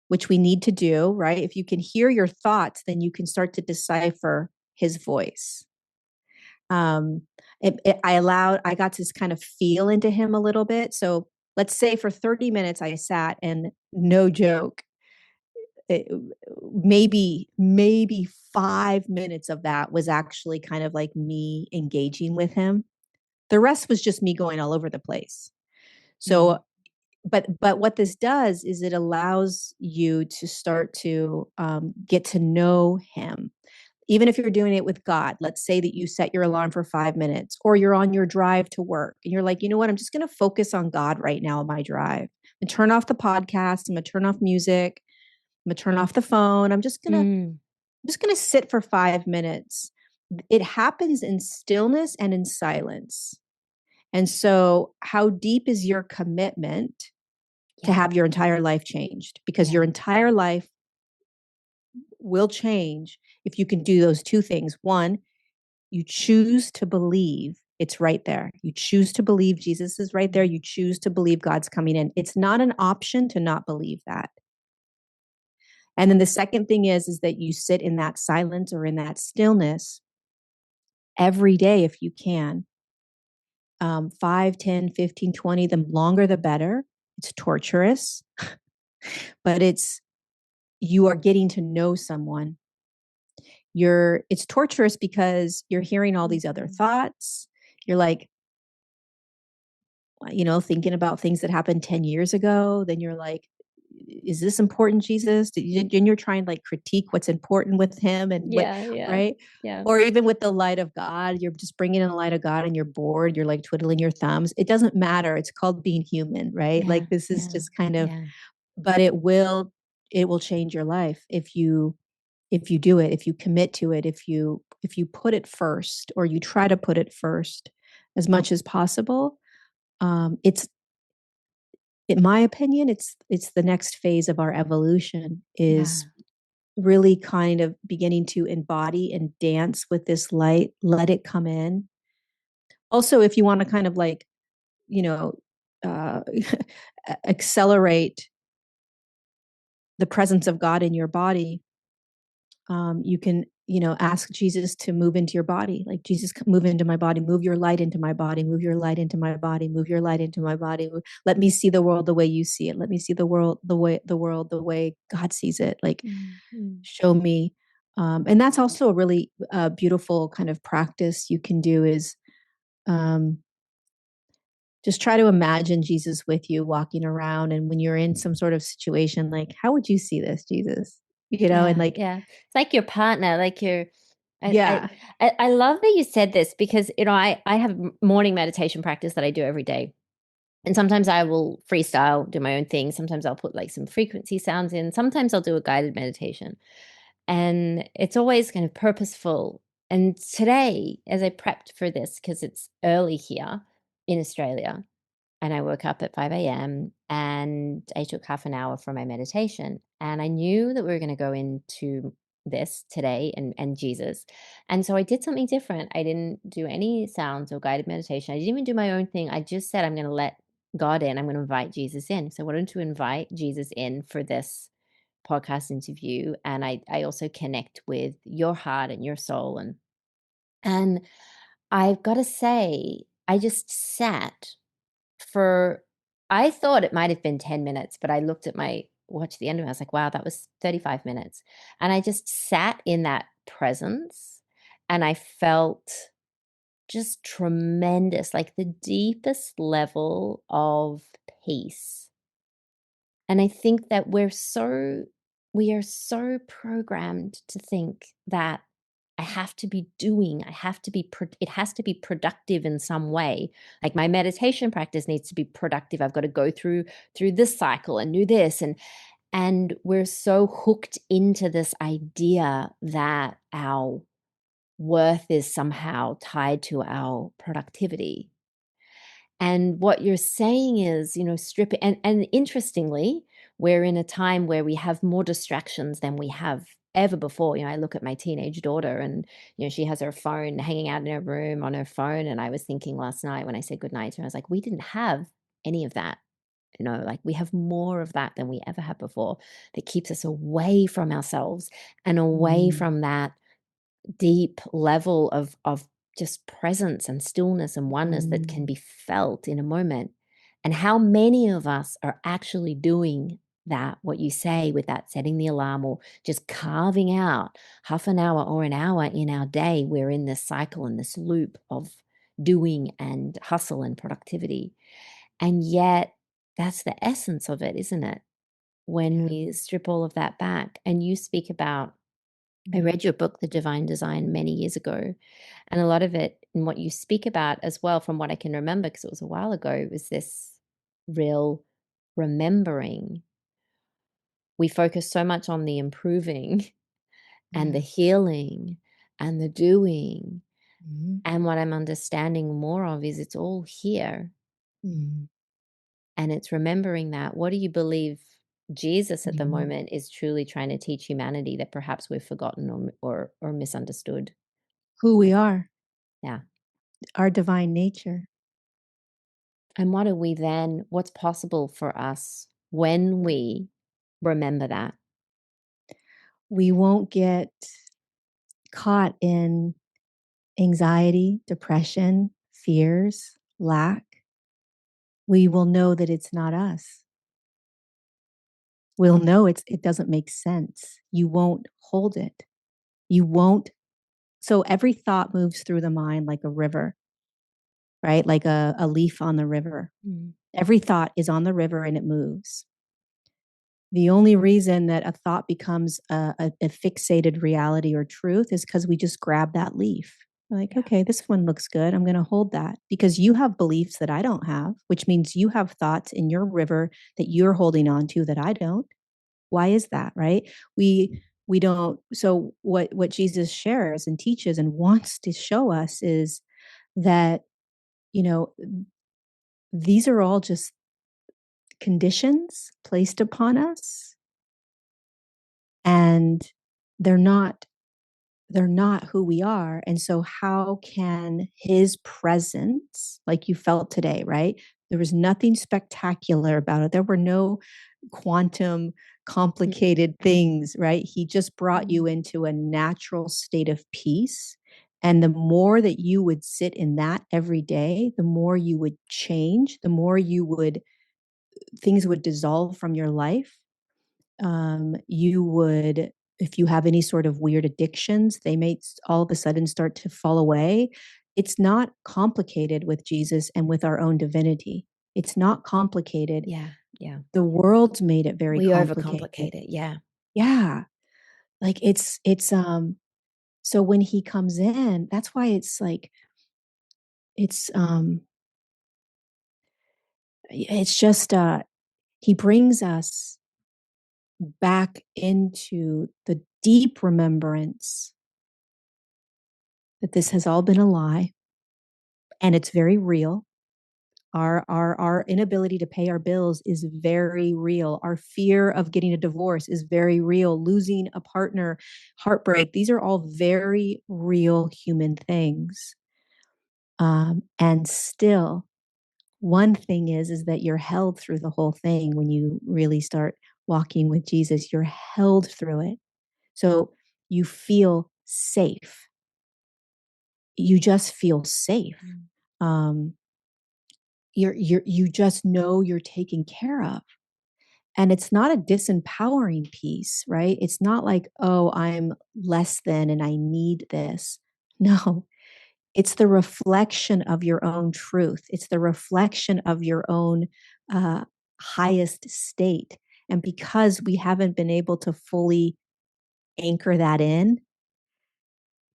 which we need to do, right? If you can hear your thoughts, then you can start to decipher his voice. I got to kind of feel into him a little bit. So let's say for 30 minutes I sat, and no joke, maybe 5 minutes of that was actually kind of like me engaging with him. The rest was just me going all over the place. So, but what this does is it allows you to start to get to know him. Even if you're doing it with God, let's say that you set your alarm for 5 minutes, or you're on your drive to work and you're like, you know what, I'm just going to focus on God right now on my drive, and turn off the podcast. I'm going to turn off music. I'm going to turn off the phone. I'm just going to sit for 5 minutes. It happens in stillness and in silence. And so how deep is your commitment to have your entire life changed? Because your entire life will change if you can do those two things. One, you choose to believe it's right there. You choose to believe Jesus is right there. You choose to believe God's coming in. It's not an option to not believe that. And then the second thing is that you sit in that silence or in that stillness every day if you can. 5, 10, 15, 20, the longer the better. It's torturous, but you are getting to know someone. It's torturous because you're hearing all these other thoughts. You're like, thinking about things that happened 10 years ago. Then you're like, is this important, Jesus? And you're trying to like critique what's important with him, and right? Yeah. Or even with the light of God, you're just bringing in the light of God and you're bored. You're like twiddling your thumbs. It doesn't matter. It's called being human, right? Like this is just kind of, but it will change your life if you do it, if you commit to it, if you put it first, or you try to put it first as much as possible. It's, in my opinion, it's the next phase of our evolution, is really kind of beginning to embody and dance with this light, let it come in. Also, if you want to kind of like, accelerate the presence of God in your body, you can, ask Jesus to move into your body. Like, Jesus, move into my body, move your light into my body, move your light into my body, move your light into my body. Let me see the world the way you see it. Let me see the world the way God sees it. Like, show me And that's also a really beautiful kind of practice you can do is um, just try to imagine Jesus with you walking around. And when you're in some sort of situation, like, how would you see this, Jesus? And like, yeah. It's like your partner, like your. yeah. I love that you said this because I have morning meditation practice that I do every day. And sometimes I will freestyle, do my own thing. Sometimes I'll put like some frequency sounds in. Sometimes I'll do a guided meditation. And it's always kind of purposeful. And today, as I prepped for this, because it's early here in Australia, and I woke up at 5 a.m. and I took half an hour for my meditation. And I knew that we were going to go into this today and Jesus. And so I did something different. I didn't do any sounds or guided meditation. I didn't even do my own thing. I just said, I'm going to let God in. I'm going to invite Jesus in. So I wanted to invite Jesus in for this podcast interview. And I also connect with your heart and your soul. And I've got to say, I just sat for, I thought it might have been 10 minutes, but I looked at my watch at the end of it. I was like, wow, that was 35 minutes. And I just sat in that presence and I felt just tremendous, like the deepest level of peace. And I think that we are so programmed to think that I have to be doing, it has to be productive in some way. Like my meditation practice needs to be productive. I've got to go through this cycle and do this. And we're so hooked into this idea that our worth is somehow tied to our productivity. And what you're saying is, strip it. And interestingly, we're in a time where we have more distractions than we have ever before. I look at my teenage daughter and, she has her phone hanging out in her room on her phone. And I was thinking last night when I said goodnight to her, I was like, we didn't have any of that. Like we have more of that than we ever had before that keeps us away from ourselves and away from that deep level of just presence and stillness and oneness that can be felt in a moment. And how many of us are actually doing that, what you say with that setting the alarm or just carving out half an hour or an hour in our day? We're in this cycle and this loop of doing and hustle and productivity. And yet that's the essence of it, isn't it? When we strip all of that back. And you speak about, I read your book, The Divine Design, many years ago. And a lot of it, and what you speak about as well, from what I can remember, because it was a while ago, was this real remembering. We focus so much on the improving and the healing and the doing. And what I'm understanding more of is it's all here. And it's remembering that. What do you believe Jesus at the moment is truly trying to teach humanity that perhaps we've forgotten or misunderstood? Who we are. Yeah. Our divine nature. And what are we then? What's possible for us when we remember that? We won't get caught in anxiety, depression, fears, lack. We will know that it's not us. We'll know it doesn't make sense. You won't hold it. You won't. So every thought moves through the mind like a river, right? Like a leaf on the river. Every thought is on the river and it moves. The only reason that a thought becomes a fixated reality or truth is because we just grab that leaf. We're like, okay, this one looks good. I'm going to hold that because you have beliefs that I don't have, which means you have thoughts in your river that you're holding on to that I don't. Why is that, right? We don't. So what Jesus shares and teaches and wants to show us is that, these are all just conditions placed upon us, and they're not who we are. And so how can his presence, like you felt today, right? There was nothing spectacular about it. There were no quantum complicated things, right? He just brought you into a natural state of peace. And the more that you would sit in that every day, the more you would change, the more things would dissolve from your life. You would if you have any sort of weird addictions, they may all of a sudden start to fall away. It's not complicated with Jesus and with our own divinity. It's not complicated. Yeah. Yeah. The world's made it very We complicated. overcomplicate it. Yeah. Yeah. Like it's so when he comes in, that's why it's like it's it's just he brings us back into the deep remembrance that this has all been a lie and it's very real. Our inability to pay our bills is very real. Our fear of getting a divorce is very real. Losing a partner, heartbreak, these are all very real human things. And still, one thing is that you're held through the whole thing when you really start walking with Jesus. You're held through it. So you feel safe. You just feel safe. Um, you just know you're taken care of. And it's not a disempowering piece, right? It's not like, oh, I'm less than and I need this. No, it's the reflection of your own truth. It's the reflection of your own highest state. And because we haven't been able to fully anchor that in,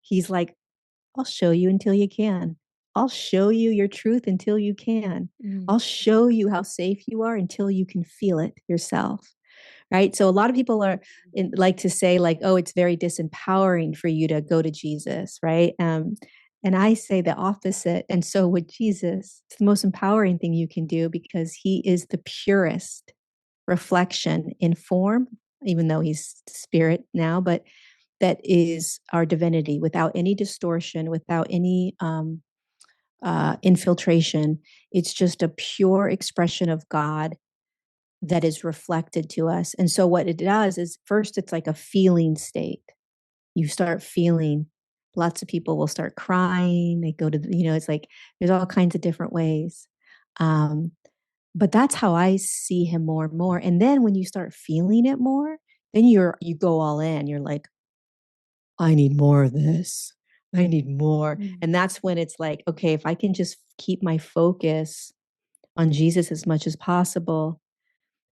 he's like, I'll show you until you can. I'll show you your truth until you can. I'll show you how safe you are until you can feel it yourself. Right. So a lot of people like to say like, oh, it's very disempowering for you to go to Jesus. Right. And I say the opposite. And so with Jesus, it's the most empowering thing you can do because he is the purest reflection in form, even though he's spirit now, but that is our divinity without any distortion, without any infiltration. It's just a pure expression of God that is reflected to us. And so, what it does is first, it's like a feeling state. You start feeling, lots of people will start crying. They go to, it's like there's all kinds of different ways. Um, but that's how I see him more and more. And then when you start feeling it more, then you go all in. You're like, I need more of this. I need more. And that's when it's like, okay, if I can just keep my focus on Jesus as much as possible,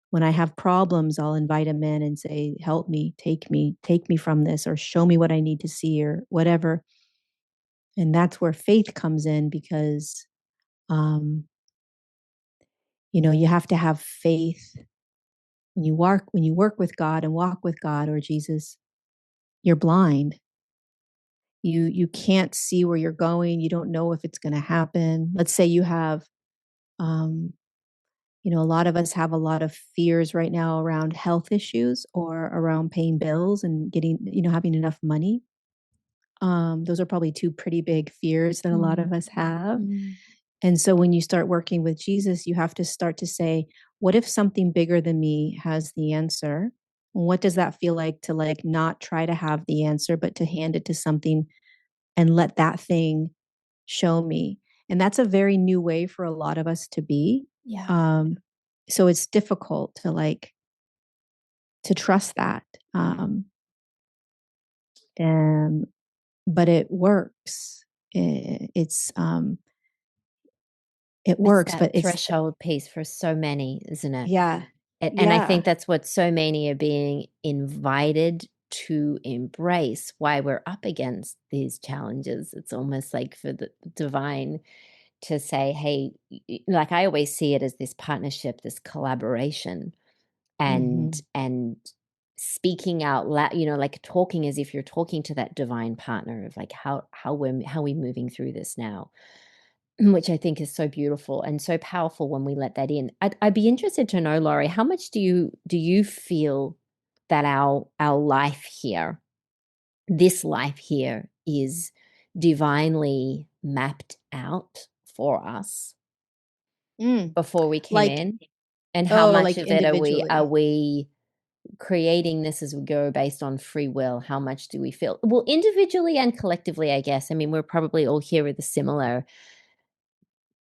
when I have problems, I'll invite him in and say, help me, take me from this, or show me what I need to see, or whatever. And that's where faith comes in because, um, you have to have faith when you work with God and walk with God or Jesus. You're blind. You can't see where you're going. You don't know if it's going to happen. Let's say you have, um, a lot of us have a lot of fears right now around health issues or around paying bills and getting, having enough money. Those are probably two pretty big fears that a lot of us have. And so when you start working with Jesus, you have to start to say, what if something bigger than me has the answer? What does that feel like to like not try to have the answer, but to hand it to something and let that thing show me? And that's a very new way for a lot of us to be. Yeah. So it's difficult to trust that. And but it works. It It's works, that but it's threshold piece for so many, isn't it? yeah. And I Yeah. think that's what so many are being invited to embrace, why we're up against these challenges. It's almost like for the divine to say, hey, like I always see it as this partnership, this collaboration, and Mhm. speaking out loud, like talking as if you're talking to that divine partner of like how we moving through this now, which I think is so beautiful and so powerful when we let that in. I'd be interested to know, Lorie, how much do you feel that our life here, this life here, is divinely mapped out for us Mm. before we came Like, in? And how oh, much like of it are individually. we creating this as we go based on free will? How much do we feel? Well, individually and collectively, I guess. I mean, we're probably all here with a similar,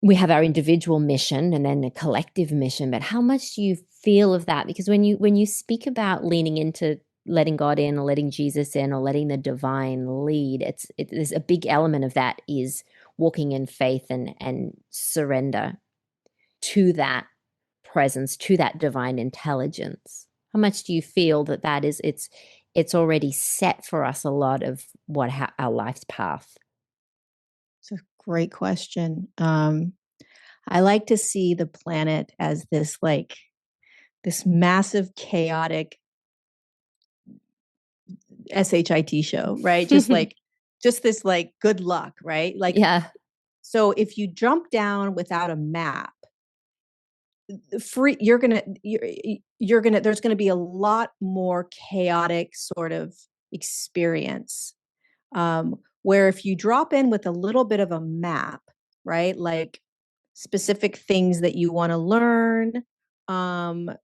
we have our individual mission and then a collective mission, but how much do you feel of that? Because when you speak about leaning into letting God in or letting Jesus in or letting the divine lead. There's a big element of that is walking in faith and surrender to that presence, to that divine intelligence. How much do you feel that is it's already set for us a lot of our life's path? It's a great question. I like to see the planet as this massive chaotic SHIT show, right? Just this like good luck, right? Like, yeah. So if you jump down without a map, there's gonna be a lot more chaotic sort of experience. Where if you drop in with a little bit of a map, right? Like specific things that you want to learn,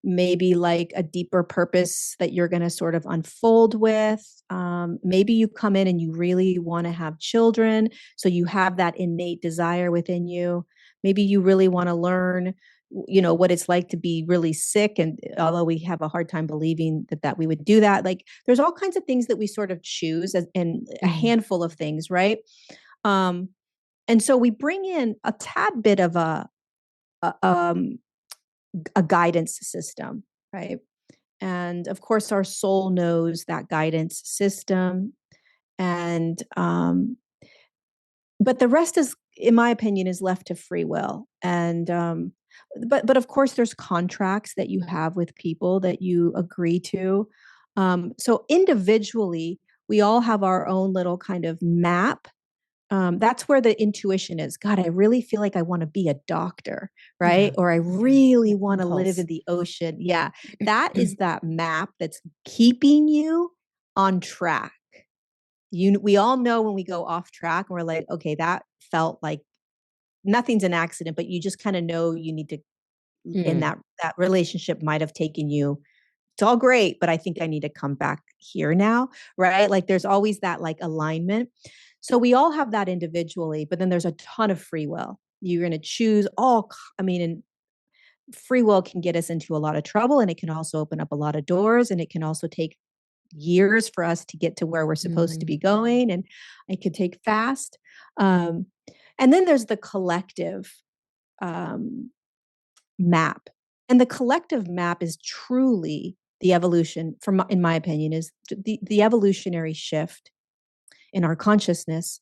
maybe like a deeper purpose that you're going to sort of unfold with. Maybe you come in and you really want to have children, so you have that innate desire within you. Maybe you really want to learn, what it's like to be really sick, and although we have a hard time believing that we would do that, like there's all kinds of things that we sort of choose and a handful of things, right? And so we bring in a tad bit of a, um, a guidance system, right? And of course, our soul knows that guidance system. And, but the rest is, in my opinion, is left to free will. And, but of course, there's contracts that you have with people that you agree to. So individually, we all have our own little kind of map. That's where the intuition is. God, I really feel like I want to be a doctor, right? Yeah. Or I really want to live in the ocean. Yeah. That is that map that's keeping you on track. We all know when we go off track and we're like, okay, that felt like nothing's an accident, but you just kind of know you need to, in that relationship might have taken you, it's all great, but I think I need to come back here now, right? Like there's always that like alignment. So we all have that individually, but then there's a ton of free will. You're going to choose and free will can get us into a lot of trouble, and it can also open up a lot of doors, and it can also take years for us to get to where we're supposed to be going, and it could take fast. And then there's the collective um, map. And the collective map is truly the evolution, in my opinion, is the evolutionary shift in our consciousness.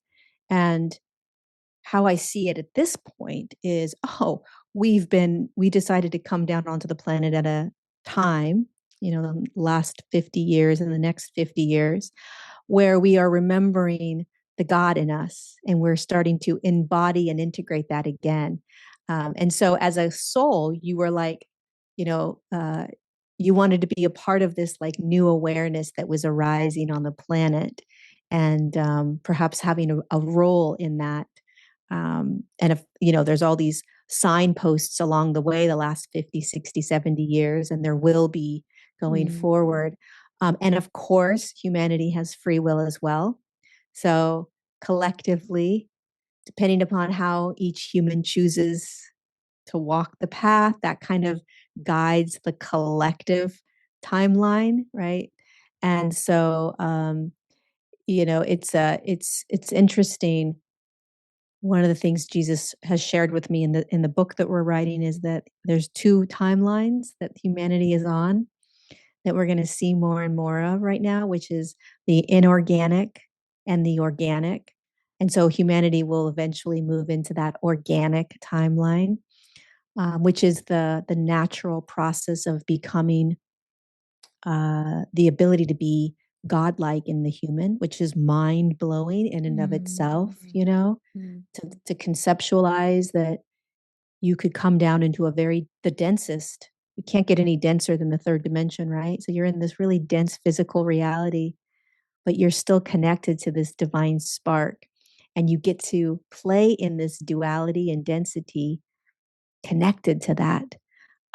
And how I see it at this point is, we decided to come down onto the planet at a time, the last 50 years and the next 50 years, where we are remembering the God in us, and we're starting to embody and integrate that again. And so as a soul, you were like, you know, uh, you wanted to be a part of this like new awareness that was arising on the planet, and perhaps having a role in that. And if, there's all these signposts along the way, the last 50, 60, 70 years, and there will be going forward. And of course, humanity has free will as well. So collectively, depending upon how each human chooses to walk the path, that kind of guides the collective timeline, right? And so, it's interesting. One of the things Jesus has shared with me in the book that we're writing is that there's two timelines that humanity is on, that we're going to see more and more of right now, which is the inorganic and the organic. And so humanity will eventually move into that organic timeline, which is the natural process of becoming, the ability to be godlike in the human, which is mind blowing in and of itself, to conceptualize that you could come down into the densest. You can't get any denser than the third dimension, right? So you're in this really dense physical reality, but you're still connected to this divine spark. And you get to play in this duality and density connected to that.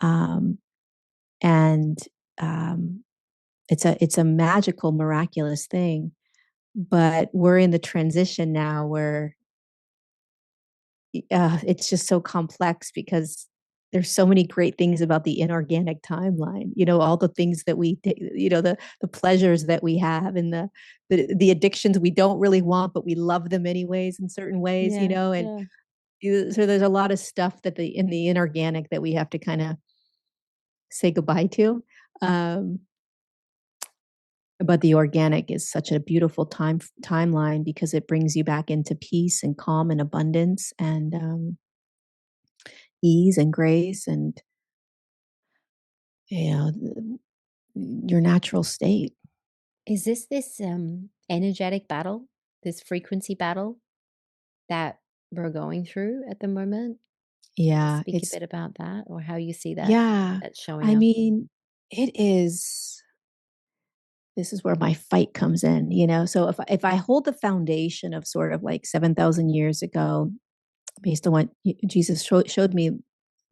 And it's a magical, miraculous thing. But we're in the transition now where it's just so complex, because there's so many great things about the inorganic timeline, all the things that we, the pleasures that we have, and the addictions we don't really want, but we love them anyways in certain ways, and so there's a lot of stuff that in the inorganic that we have to kind of say goodbye to. But the organic is such a beautiful timeline because it brings you back into peace and calm and abundance and ease and grace and your natural state. Is this energetic battle, this frequency battle that we're going through at the moment? Yeah, Speak a bit about that, or how you see that. Yeah, that's showing I up. mean, it is. This is where my fight comes in, So if I hold the foundation of sort of like 7,000 years ago, based on what Jesus showed me,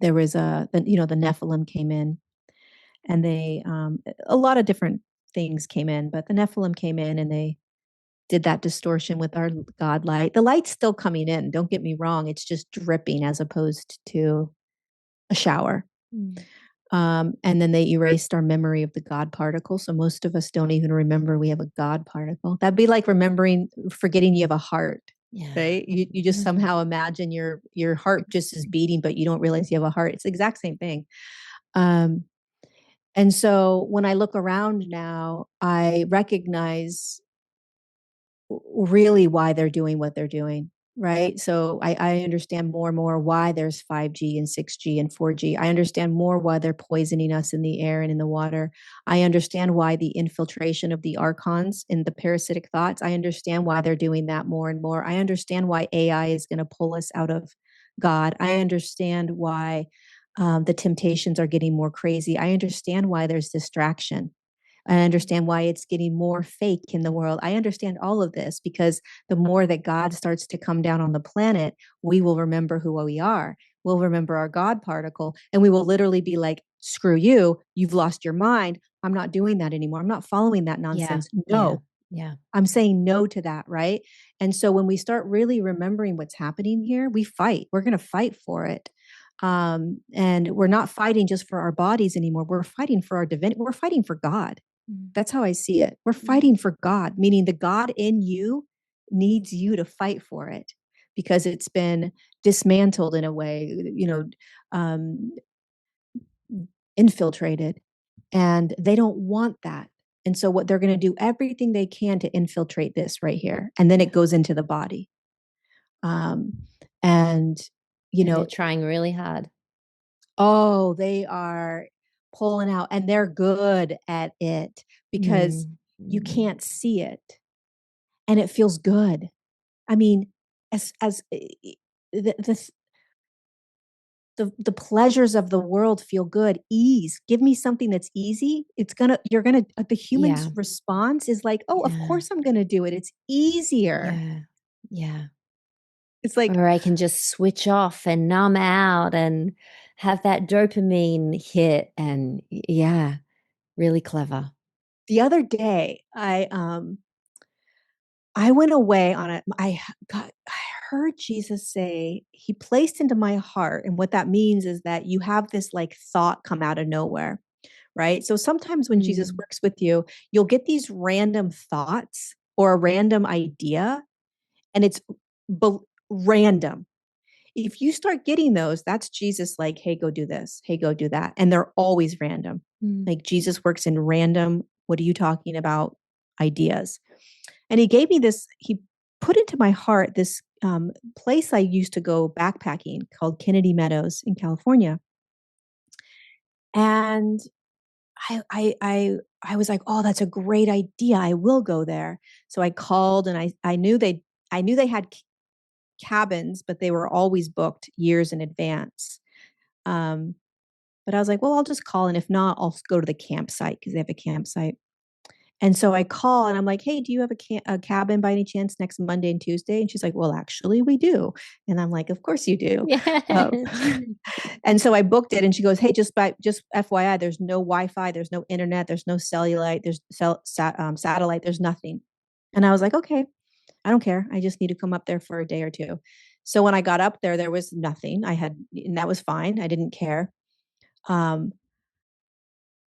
there was the Nephilim came in, and they a lot of different things came in, but the Nephilim came in and they did that distortion with our God light. The light's still coming in. Don't get me wrong; it's just dripping as opposed to a shower. And then they erased our memory of the God particle. So most of us don't even remember we have a God particle. That'd be like forgetting you have a heart, right? You just somehow imagine your heart just is beating, but you don't realize you have a heart. It's the exact same thing. And so when I look around now, I recognize really why they're doing what they're doing. Right. So I understand more and more why there's 5G and 6G and 4G. I understand more why they're poisoning us in the air and in the water. I understand why the infiltration of the archons in the parasitic thoughts. I understand why they're doing that more and more. I understand why AI is going to pull us out of God. I understand why the temptations are getting more crazy. I understand why there's distraction. I understand why it's getting more fake in the world. I understand all of this because the more that God starts to come down on the planet, we will remember who we are. We'll remember our God particle, and we will literally be like, screw you. You've lost your mind. I'm not doing that anymore. I'm not following that nonsense. No. Yeah. I'm saying no to that, right? And so when we start really remembering what's happening here, we fight. We're going to fight for it. And we're not fighting just for our bodies anymore. We're fighting for our divinity. We're fighting for God. That's how I see it. We're fighting for God, meaning the God in you needs you to fight for it because it's been dismantled in a way, infiltrated, and they don't want that. And so what they're going to do everything they can to infiltrate this right here. And then it goes into the body. And they're trying really hard. Oh, they are pulling out, and they're good at it because you can't see it and it feels good. I mean, as the pleasures of the world feel good. Ease. Give me something that's easy. The human's response is like, oh, of course I'm going to do it. It's easier. Yeah. It's like, or I can just switch off and numb out and have that dopamine hit. And really clever. The other day, I went away on it. I heard Jesus say, he placed into my heart. And what that means is that you have this like thought come out of nowhere, right? So sometimes when Jesus works with you, you'll get these random thoughts or a random idea, and it's random. If you start getting those, that's Jesus like, hey, go do this. Hey, go do that. And they're always random. Like Jesus works in random, what are you talking about? Ideas. And he gave me this, he put into my heart this place I used to go backpacking called Kennedy Meadows in California. And I was like, oh, that's a great idea. I will go there. So I called, and I knew they had cabins, but they were always booked years in advance. But I was like, well, I'll just call, and if not, I'll go to the campsite because they have a campsite. And so I call and I'm like, hey, do you have a cabin by any chance next Monday and Tuesday? And she's like, well, actually we do. And I'm like, of course you do. And so I booked it, and she goes, hey, just FYI, there's no Wi-Fi, there's no internet, there's no cellulite, there's satellite, there's nothing. And I was like, okay, I don't care. I just need to come up there for a day or two. So when I got up there, there was nothing. And that was fine. I didn't care. Um,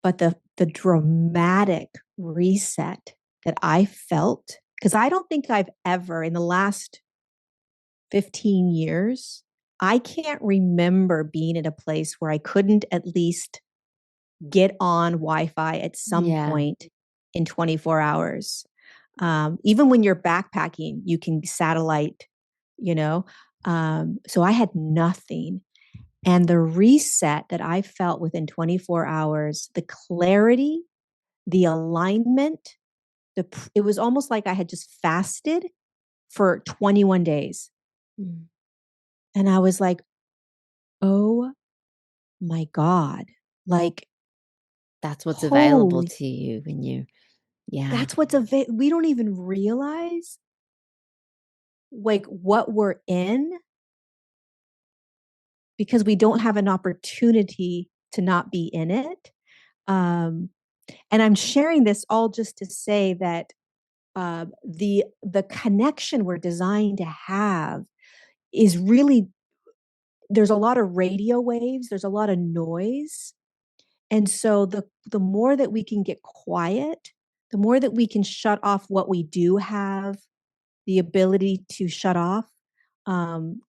but the dramatic reset that I felt, because I don't think I've ever in the last 15 years, I can't remember being at a place where I couldn't at least get on Wi-Fi at some Yeah. point in 24 hours. Even when you're backpacking, you can satellite, you know. So I had nothing. And the reset that I felt within 24 hours, the clarity, the alignment, it was almost like I had just fasted for 21 days. Mm. And I was like, oh my God, like, That's what's available holy, to you when you, yeah. that's what's we don't even realize like what we're in because we don't have an opportunity to not be in it. Um, and I'm sharing this all just to say that the connection we're designed to have is really, there's a lot of radio waves, there's a lot of noise. And so the more that we can get quiet, the more that we can shut off what we do have the ability to shut off,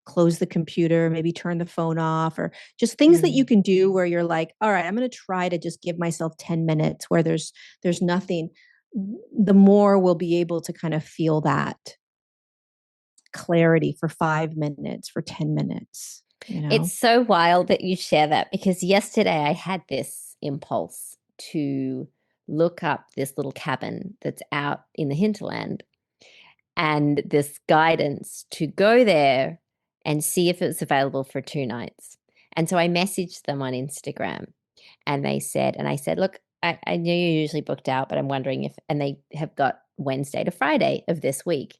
close the computer, maybe turn the phone off, or just things that you can do where you're like, all right, I'm going to try to just give myself 10 minutes where there's nothing. The more we'll be able to kind of feel that clarity for 5 minutes, for 10 minutes, you know? It's so wild that you share that because yesterday I had this impulse to look up this little cabin that's out in the hinterland and this guidance to go there and see if it was available for 2 nights. And so I messaged them on Instagram and I said, look, I know you're usually booked out, but I'm wondering if, and they have got Wednesday to Friday of this week.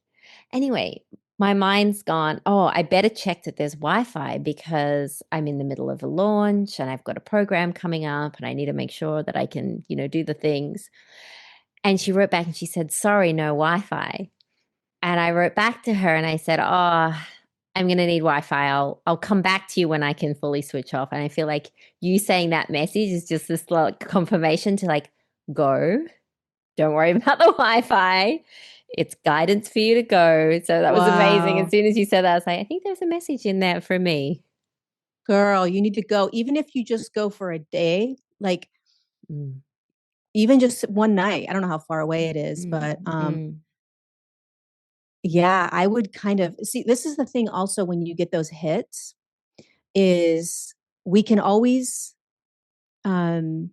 Anyway, my mind's gone, oh, I better check that there's Wi-Fi because I'm in the middle of a launch and I've got a program coming up and I need to make sure that I can, do the things. And she wrote back and she said, sorry, no Wi-Fi. And I wrote back to her and I said, oh, I'm going to need Wi-Fi. I'll come back to you when I can fully switch off. And I feel like you saying that message is just this like confirmation to like, go. Don't worry about the Wi-Fi. It's guidance for you to go. So that was amazing. As Wow. soon as you said that, I was like, I think there's a message in there for me. Girl, you need to go. Even if you just go for a day, like Mm. even just one night. I don't know how far away it is, but Mm. yeah, I would kind of see, this is the thing also when you get those hits is we can always um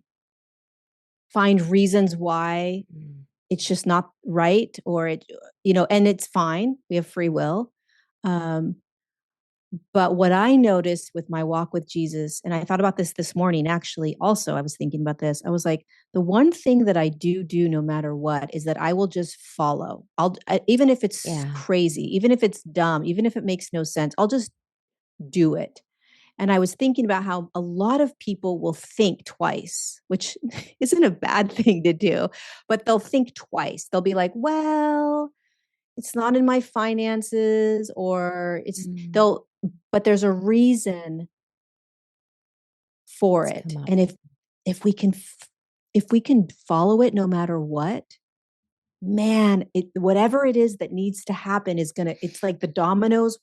find reasons why Mm. it's just not right, or it, and it's fine. We have free will. um but what I noticed with my walk with Jesus, and I thought about this morning actually, also I was thinking about this, I was like, the one thing that I do no matter what is that I will just follow. Even if it's Yeah. crazy, even if it's dumb, even if it makes no sense, I'll just do it. And I was thinking about how a lot of people will think twice, which isn't a bad thing to do, but they'll think twice. They'll be like, well, it's not in my finances, or Mm. but there's a reason for It's it. come up. And if we can, if we can follow it no matter what, man, whatever it is that needs to happen is it's like the dominoes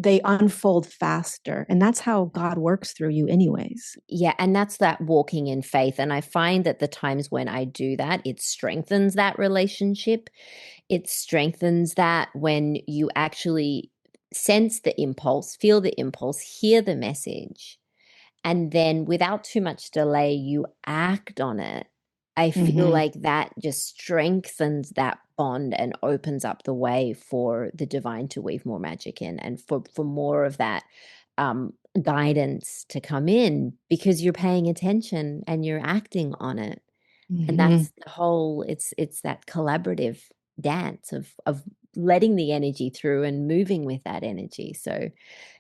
they unfold faster. And that's how God works through you anyways. Yeah, and that's that walking in faith. And I find that the times when I do that, it strengthens that relationship. It strengthens that when you actually sense the impulse, feel the impulse, hear the message, and then without too much delay, you act on it. I feel Mm-hmm. like that just strengthens that bond and opens up the way for the divine to weave more magic in and for more of that guidance to come in because you're paying attention and you're acting on it. And Mm-hmm. that's the whole, it's that collaborative dance of letting the energy through and moving with that energy. So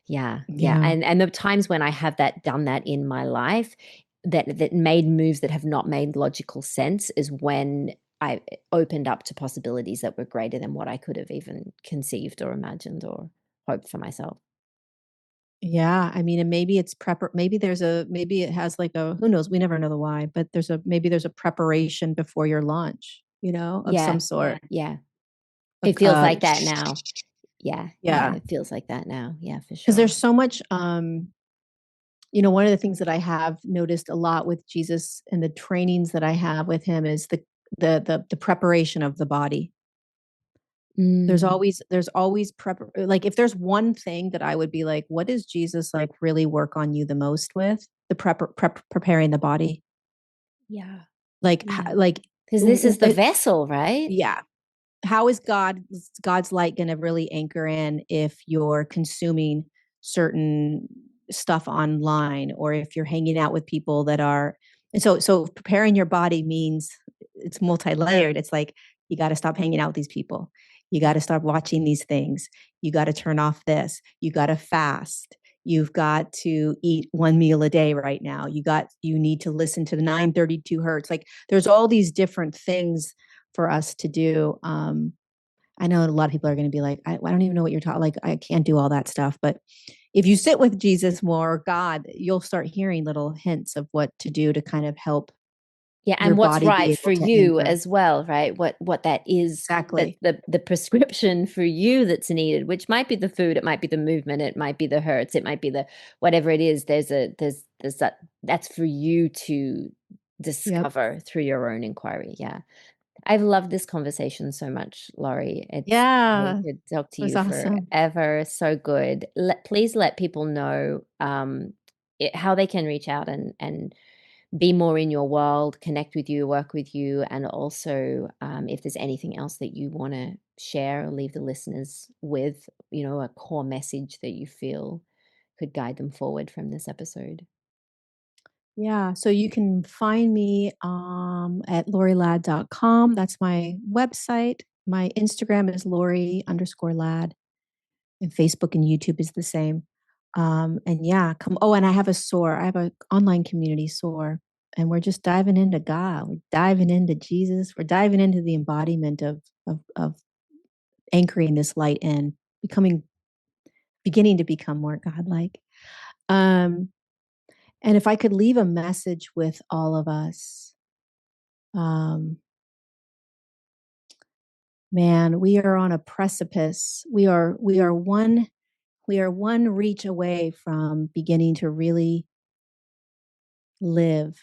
yeah, yeah. Yeah. And the times when I have done that in my life that made moves that have not made logical sense is when I opened up to possibilities that were greater than what I could have even conceived or imagined or hoped for myself. Yeah, I mean, and maybe it's maybe maybe it has like a, who knows, we never know the why, but maybe there's a preparation before your launch, of some Yeah, sort. yeah. Uh, It feels uh, like that now. Yeah, yeah, it feels like that now. Yeah, for because sure. there's so much. One of the things that I have noticed a lot with Jesus and the trainings that I have with him is the preparation of the body. Mm, There's always prep. Like if there's one thing that I would be like, what does Jesus like really work on you the most with? The preparing the body. yeah. Like Yeah. like Because this is the vessel, right? yeah, how is God's light going to really anchor in if you're consuming certain stuff online, or if you're hanging out with people that are, and so preparing your body means it's multi-layered. It's like you got to stop hanging out with these people, you got to stop watching these things, you got to turn off this, you got to fast, you've got to eat one meal a day right now, you need to listen to the 932 hertz. Like there's all these different things for us to do. I know a lot of people are going to be like, I don't even know what you're talking. Like, I can't do all that stuff. But if you sit with Jesus more, God, you'll start hearing little hints of what to do to kind of help Yeah, your and what's body be right for able to you anchor. as well, right? What that is, that Exactly. the prescription for you that's needed, which might be the food, it might be the movement, it might be the hertz, it might be the whatever it is. There's that's for you to Yep. discover through your own inquiry. Yeah. I've loved this conversation so much, Lorie. I Yeah. could talk to It was you awesome. forever. So good. Please let people know how they can reach out and be more in your world, connect with you, work with you, and also if there's anything else that you want to share or leave the listeners with, a core message that you feel could guide them forward from this episode. Yeah. So you can find me at lorieladd.com. That's my website. My Instagram is Lorie_Ladd. And Facebook and YouTube is the same. And yeah, come. Oh, and I have a SOAR. I have an online community, SOAR, and we're just diving into God. We're diving into Jesus. We're diving into the embodiment of anchoring this light in, beginning to become more godlike. Um, and if I could leave a message with all of us, um, man, we are on a precipice. We are one reach away from beginning to really live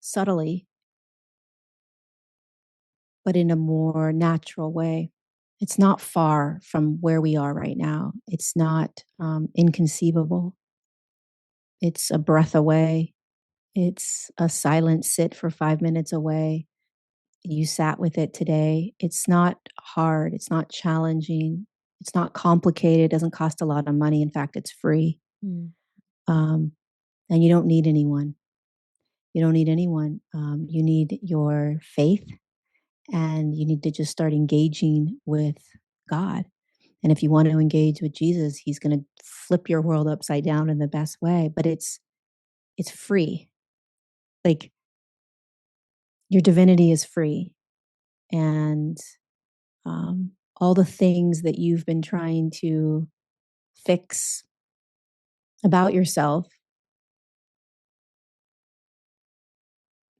subtly, but in a more natural way. It's not far from where we are right now. It's not inconceivable. It's a breath away. It's a silent sit for 5 minutes away. You sat with it today. It's not hard. It's not challenging. It's not complicated. It doesn't cost a lot of money. In fact, it's free. Mm. Um, and you don't need anyone. You don't need anyone. You need your faith, and you need to just start engaging with God. And if you want to engage with Jesus, he's going to flip your world upside down in the best way, but it's free. Like your divinity is free, and all the things that you've been trying to fix about yourself,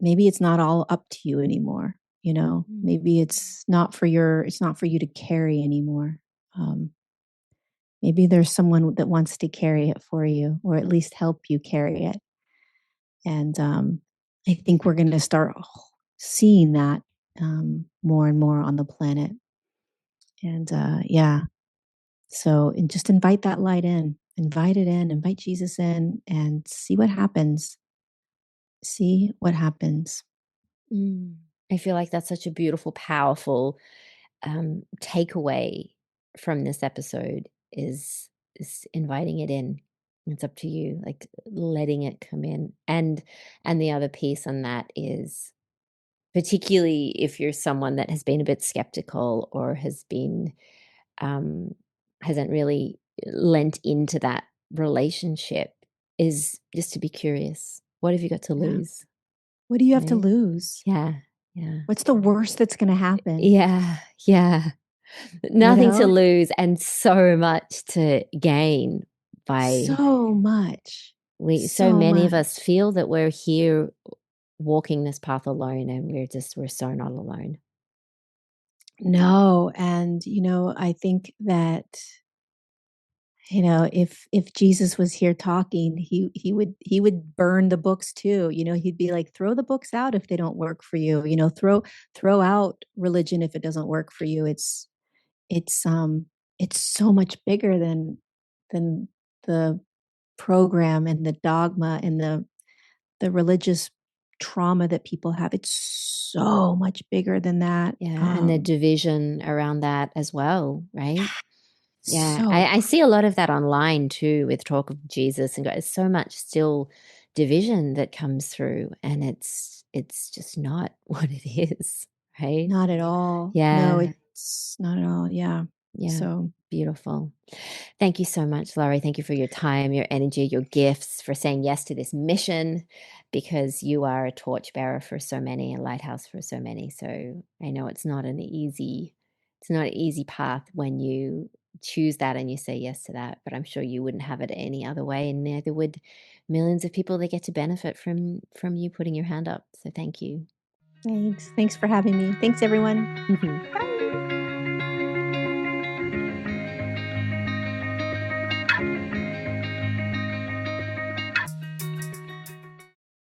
maybe it's not all up to you anymore. Maybe it's not for you to carry anymore. um, Maybe there's someone that wants to carry it for you, or at least help you carry it. And I think we're going to start seeing that more and more on the planet. And yeah, so and just invite that light in, invite it in, invite Jesus in, and see what happens. See what happens. Mm. I feel like that's such a beautiful, powerful takeaway from this episode is inviting it in. It's up to you, like letting it come in. And the other piece on that is, particularly if you're someone that has been a bit skeptical or um, hasn't really lent into that relationship, is just to be curious. What have you got to Yeah. lose? What do you have to Right? lose? Yeah. Yeah. What's the worst that's going to happen? Yeah. Yeah. Nothing to know, lose and so much to gain by so much, so so many of much. us feel that we're here walking this path alone, and we're so not alone. No. And, I think that, if Jesus was here talking, he would burn the books too. He'd be like, throw the books out if they don't work for you. Throw out religion if it doesn't work for you. It's so much bigger than the program and the dogma and the religious trauma that people have. It's so much bigger than that. Yeah, and the division around that as well, right? Yeah, So I see a lot of that online too with talk of Jesus, and there's so much still division that comes through, and it's just not what it is, right? not at all. No, Yeah, it's not at all. Yeah. yeah, So beautiful. Thank you so much, Lorie. Thank you for your time, your energy, your gifts, for saying yes to this mission, because you are a torchbearer for so many, a lighthouse for so many. So I know it's not an easy path when you choose that and you say yes to that, but I'm sure you wouldn't have it any other way, and neither would millions of people that get to benefit from you putting your hand up. So thank you. thanks for having me. Thanks, everyone.